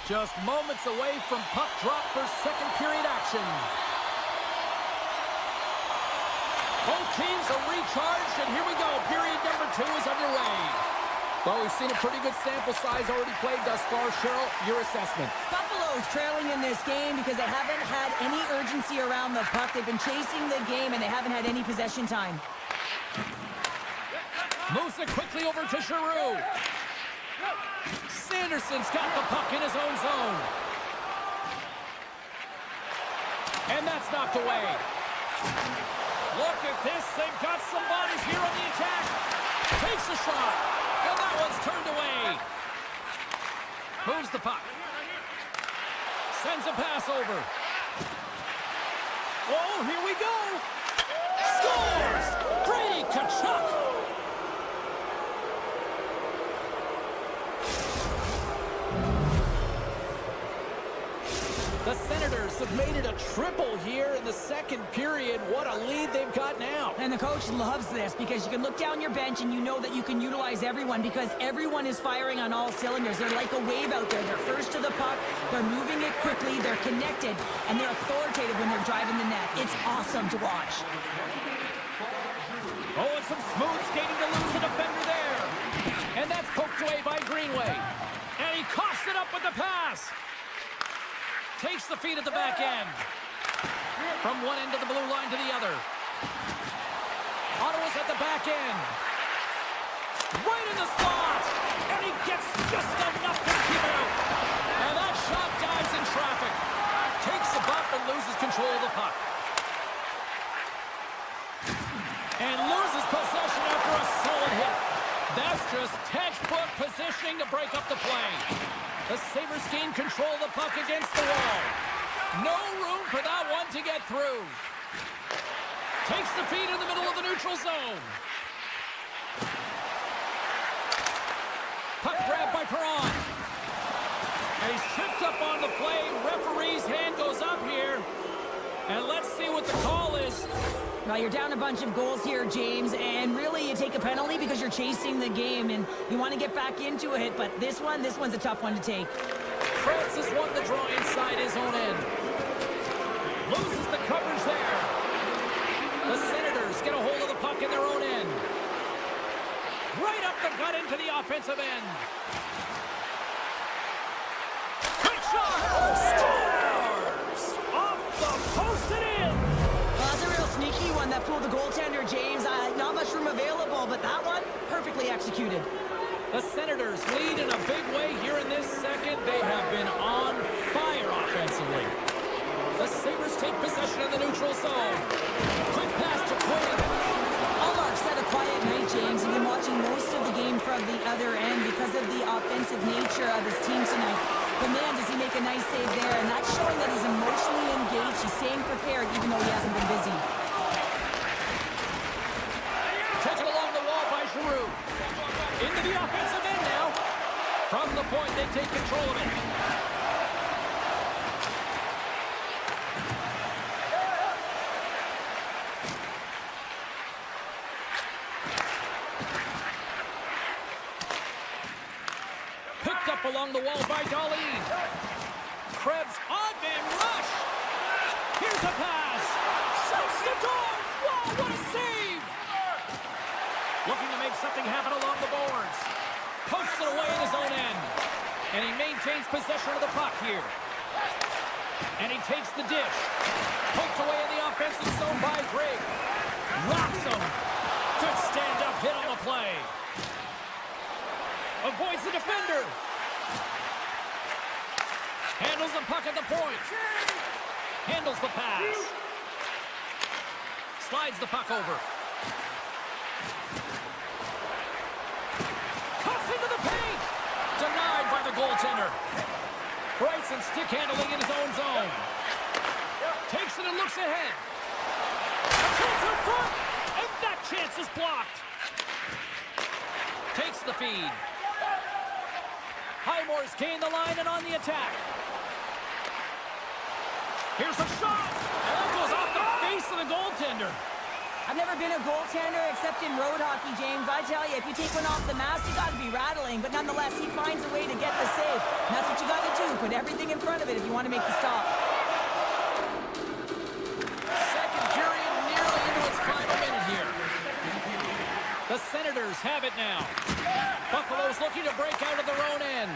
Just moments away from puck drop for second period action. Both teams are recharged, and here we go. Period number 2 is underway. Well, we've seen a pretty good sample size already played thus far. Cheryl, your assessment. Buffalo's trailing in this game because they haven't had any urgency around the puck. They've been chasing the game, and they haven't had any possession time. Moves it quickly over to Giroux. Sanderson's got the puck in his own zone. And that's knocked away. Look at this. They've got some bodies here on the attack. Takes a shot. And that one's turned away. Moves the puck. Sends a pass over. Oh, here we go. Scores! Brady Tkachuk. The Senators have made it a triple here in the second period. What a lead they've got now. And the coach loves this because you can look down your bench and you know that you can utilize everyone because everyone is firing on all cylinders. They're like a wave out there. They're first to the puck. They're moving it quickly. They're connected. And they're authoritative when they're driving the net. It's awesome to watch. Oh, and some smooth skating to lose a defender there. And that's poked away by Greenway. And he coughs it up with the pass. Takes the feed at the back end. From one end of the blue line to the other. Ottawa's at the back end. Right in the slot. And he gets just enough to keep it out. And that shot dives in traffic. Takes the bump and loses control of the puck. And loses possession after a solid hit. That's just textbook positioning to break up the play. The Sabres gain control of the puck against the wall. No room for that one to get through. Takes the feed in the middle of the neutral zone. Puck grab by Perron. And he's tripped up on the play. Referee's hand goes up here. And let's see what the call is. Well, you're down a bunch of goals here, James, and really you take a penalty because you're chasing the game and you want to get back into it, but this one's a tough one to take. Francis won the draw inside his own end. Loses the coverage there. The Senators get a hold of the puck in their own end. Right up the gut into the offensive end. Quick shot! Scores! Off the post and in! Well, that's a real sneaky one that pulled the goaltender, James. Not much room available, but that one, perfectly executed. The Senators lead in a big way here in this second. They have been on fire offensively. The Sabres take possession of the neutral zone. Quick pass to Quinn. Allmark's had a quiet night, James. He's been watching most of the game from the other end because of the offensive nature of his team tonight. But man, does he make a nice save there, and that's showing that he's emotionally engaged. He's staying prepared even though he hasn't been busy. Taken along the wall by Giroux. Into the offensive end now. From the point, they take control of it. Picked up along the wall by Dahlin. Krebs on-man rush. Here's a pass. Shoots the door. Whoa, what a save. Looking to make something happen along the boards. Pokes it away in his own end. And he maintains possession of the puck here. And he takes the dish. Poked away in the offensive zone by Greg. Rocks him. Good stand-up hit on the play. Avoids the defender. Handles the puck at the point. Handles the pass. Slides the puck over. Cuts into the paint. Denied by the goaltender. Bryson stick handling in his own zone. Takes it and looks ahead. A chance in front. And that chance is blocked. Takes the feed. Highmore's gained the line and on the attack. Here's a shot. And that goes off the face of the goaltender. I've never been a goaltender except in road hockey, James. I tell you, if you take one off the mask, you got to be rattling. But nonetheless, he finds a way to get the save. And that's what you got to do. Put everything in front of it if you want to make the stop. Second period nearly into its final minute here. The Senators have it now. Buffalo's looking to break out of their own end.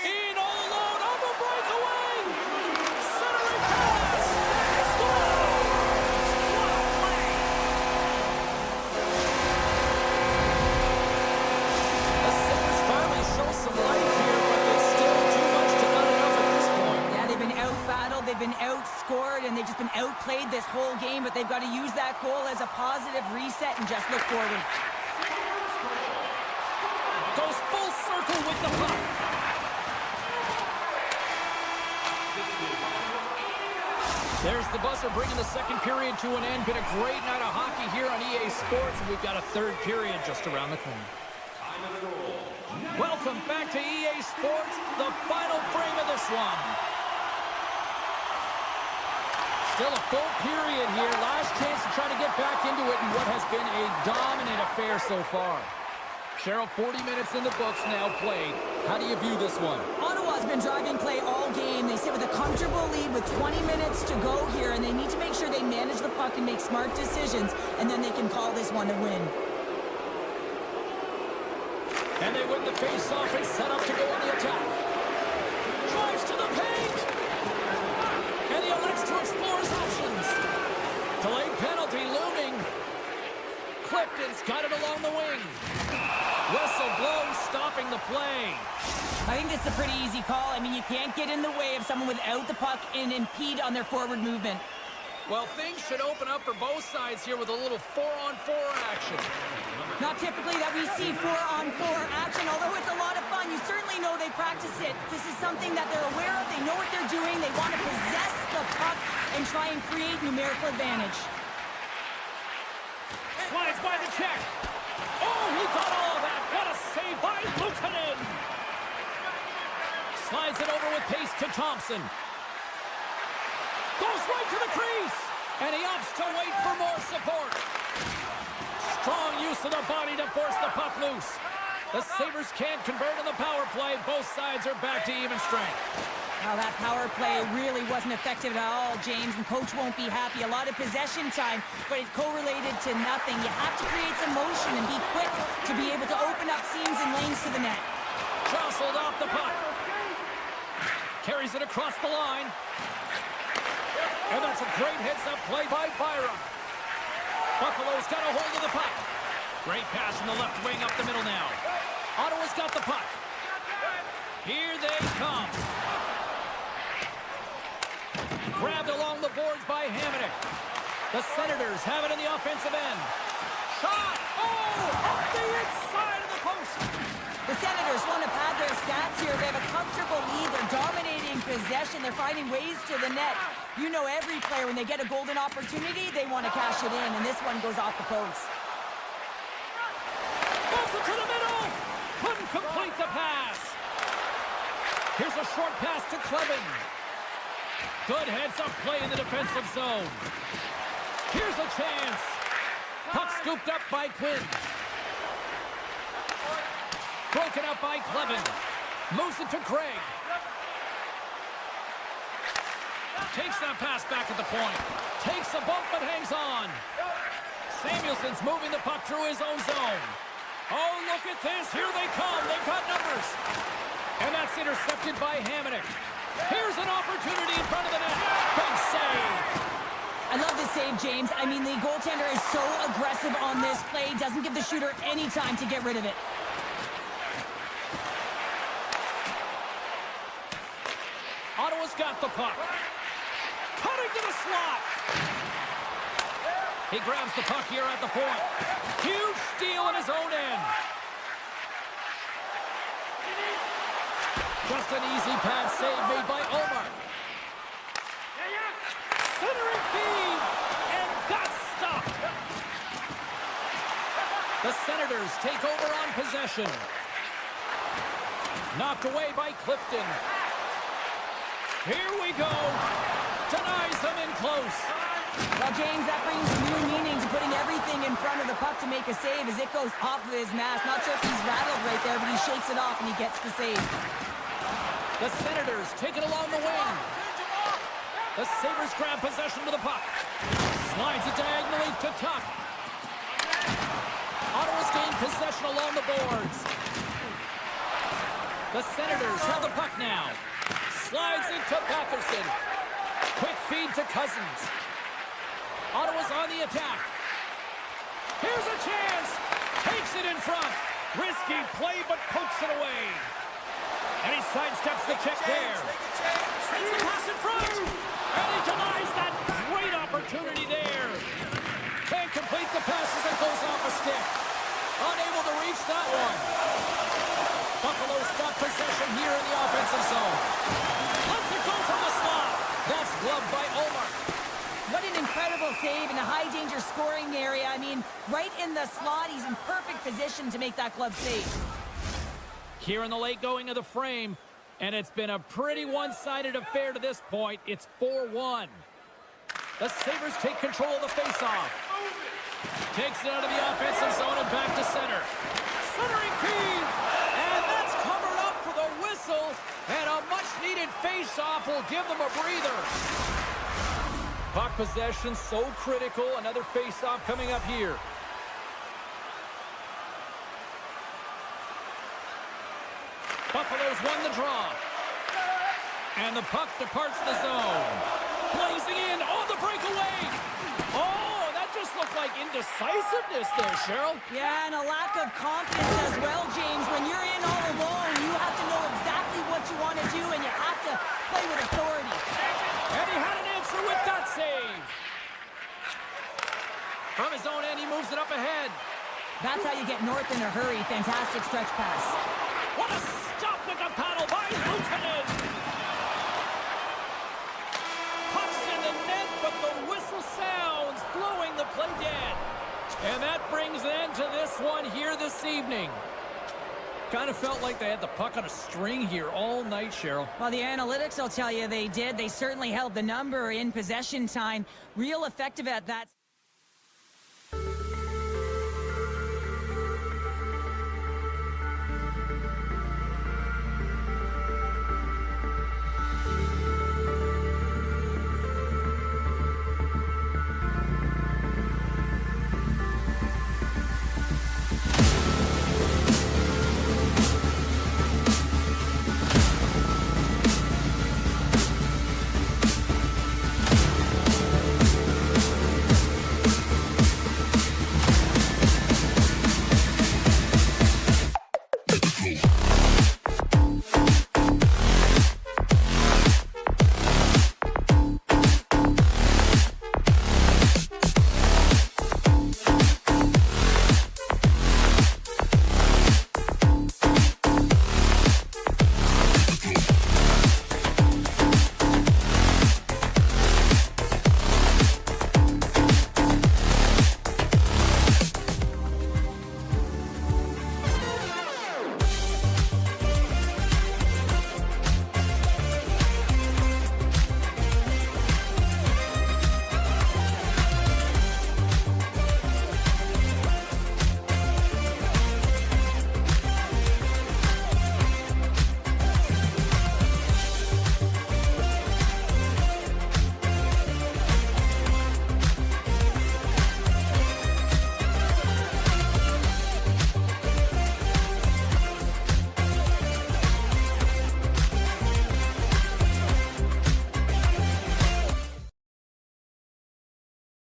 In all alone on the breakaway. Centering pass. Scores! What a play! The Sabres finally show some life here, but it's still too much to not enough at this point. Yeah, they've been out-battled, they've been outscored, and they've just been outplayed this whole game, but they've got to use that goal as a positive reset and just look forward. Goes full circle with the puck. There's the buzzer bringing the second period to an end. Been a great night of hockey here on EA Sports, and we've got a third period just around the corner. Welcome back to EA Sports, the final frame of this one. Still a full period here. Last chance to try to get back into it in what has been a dominant affair so far. Cheryl, 40 minutes in the books now played. How do you view this one? Ottawa's been driving play all game. They sit with a comfortable lead with 20 minutes to go here, and they need to make sure they manage the puck and make smart decisions, and then they can call this one a win. And they win the face-off and set up to go on the attack. Drives to the paint! And he elects to explore his options. Delayed penalty looming. Clifton's got it along the wing. Whistle blows, stopping the play. I think this is a pretty easy call. I mean, you can't get in the way of someone without the puck and impede on their forward movement. Well, things should open up for both sides here with a little 4-on-4 action. Not typically that we see 4-on-4 action, although it's a lot of fun. You certainly know they practice it. This is something that they're aware of. They know what they're doing. They want to possess the puck and try and create numerical advantage. Slides by the check. Oh, he got all of that. What a save by Luukkonen. Slides it over with pace to Thompson. Goes right to the crease. And he opts to wait for more support. Strong use of the body to force the puck loose. The Sabres can't convert on the power play. Both sides are back to even strength. Well, that power play really wasn't effective at all, James, and coach won't be happy. A lot of possession time, but it correlated to nothing. You have to create some motion and be quick to be able to open up seams and lanes to the net. Jostled off the puck. Carries it across the line. And that's a great heads-up play by Byram. Buffalo's got a hold of the puck. Great pass from the left wing up the middle now. Ottawa's got the puck. Here they come. Grabbed along the boards by Hamonic. The Senators have it in the offensive end. Shot! Oh! Off the inside of the post! The Senators want to pad their stats here. They have a comfortable lead. They're dominating possession. They're finding ways to the net. You know every player, when they get a golden opportunity, they want to cash it in, and this one goes off the post. Goes it to the middle! Couldn't complete the pass. Here's a short pass to Clevin. Good heads-up play in the defensive zone. Here's a chance. Puck scooped up by Quinn. Broken up by Clevin. Moves it to Craig. Takes that pass back at the point. Takes a bump but hangs on. Samuelson's moving the puck through his own zone. Oh, look at this. Here they come. They've got numbers. And that's intercepted by Hamonic. Here's an opportunity in front of the net. Big save. I love this save, James. I mean, the goaltender is so aggressive on this play. Doesn't give the shooter any time to get rid of it. Ottawa's got the puck. Cutting to the slot. He grabs the puck here at the point. Huge steal in his own end. Just an easy pass save made by Omar. Centering feed, and that's stopped. The Senators take over on possession. Knocked away by Clifton. Here we go. Denies him in close. Well, James, that brings new meaning to putting everything in front of the puck to make a save as it goes off of his mask. Not sure if he's rattled right there, but he shakes it off and he gets the save. The Senators take it along the wing. The Sabres grab possession to the puck. Slides it diagonally to Tuck. Ottawa's gained possession along the boards. The Senators have the puck now. Slides into Patterson. Quick feed to Cousins. Ottawa's on the attack. Here's a chance. Takes it in front. Risky play, but pokes it away. And he sidesteps the check there. Sends the pass in front. And he denies that great opportunity there. Can't complete the pass as it goes off a stick. Unable to reach that one. Buffalo's got possession here in the offensive zone. Lets it go from the slot. That's gloved by Omar. What an incredible save in a high-danger scoring area. I mean, right in the slot, he's in perfect position to make that glove save. Here in the late going of the frame, and it's been a pretty one-sided affair to this point. It's 4-1. The Sabres take control of the faceoff. Takes it out of the offensive zone and back to center. Centering feed, and that's covered up for the whistle, and a much-needed faceoff will give them a breather. Puck possession so critical. Another faceoff coming up here. Buffalo's won the draw. And the puck departs the zone. Blazing in on the breakaway. Oh, that just looked like indecisiveness there, Cheryl. Yeah, and a lack of confidence as well, James. When you're in all alone, you have to know exactly what you want to do, and you have to play with authority. And he had an answer with that save. From his own end, he moves it up ahead. That's how you get north in a hurry. Fantastic stretch pass. What a stop with the paddle by Luukkonen. Pucks in the net, but the whistle sounds, blowing the play dead. And that brings an end to this one here this evening. Kind of felt like they had the puck on a string here all night, Cheryl. Well, the analytics will tell you they did. They certainly held the number in possession time. Real effective at that.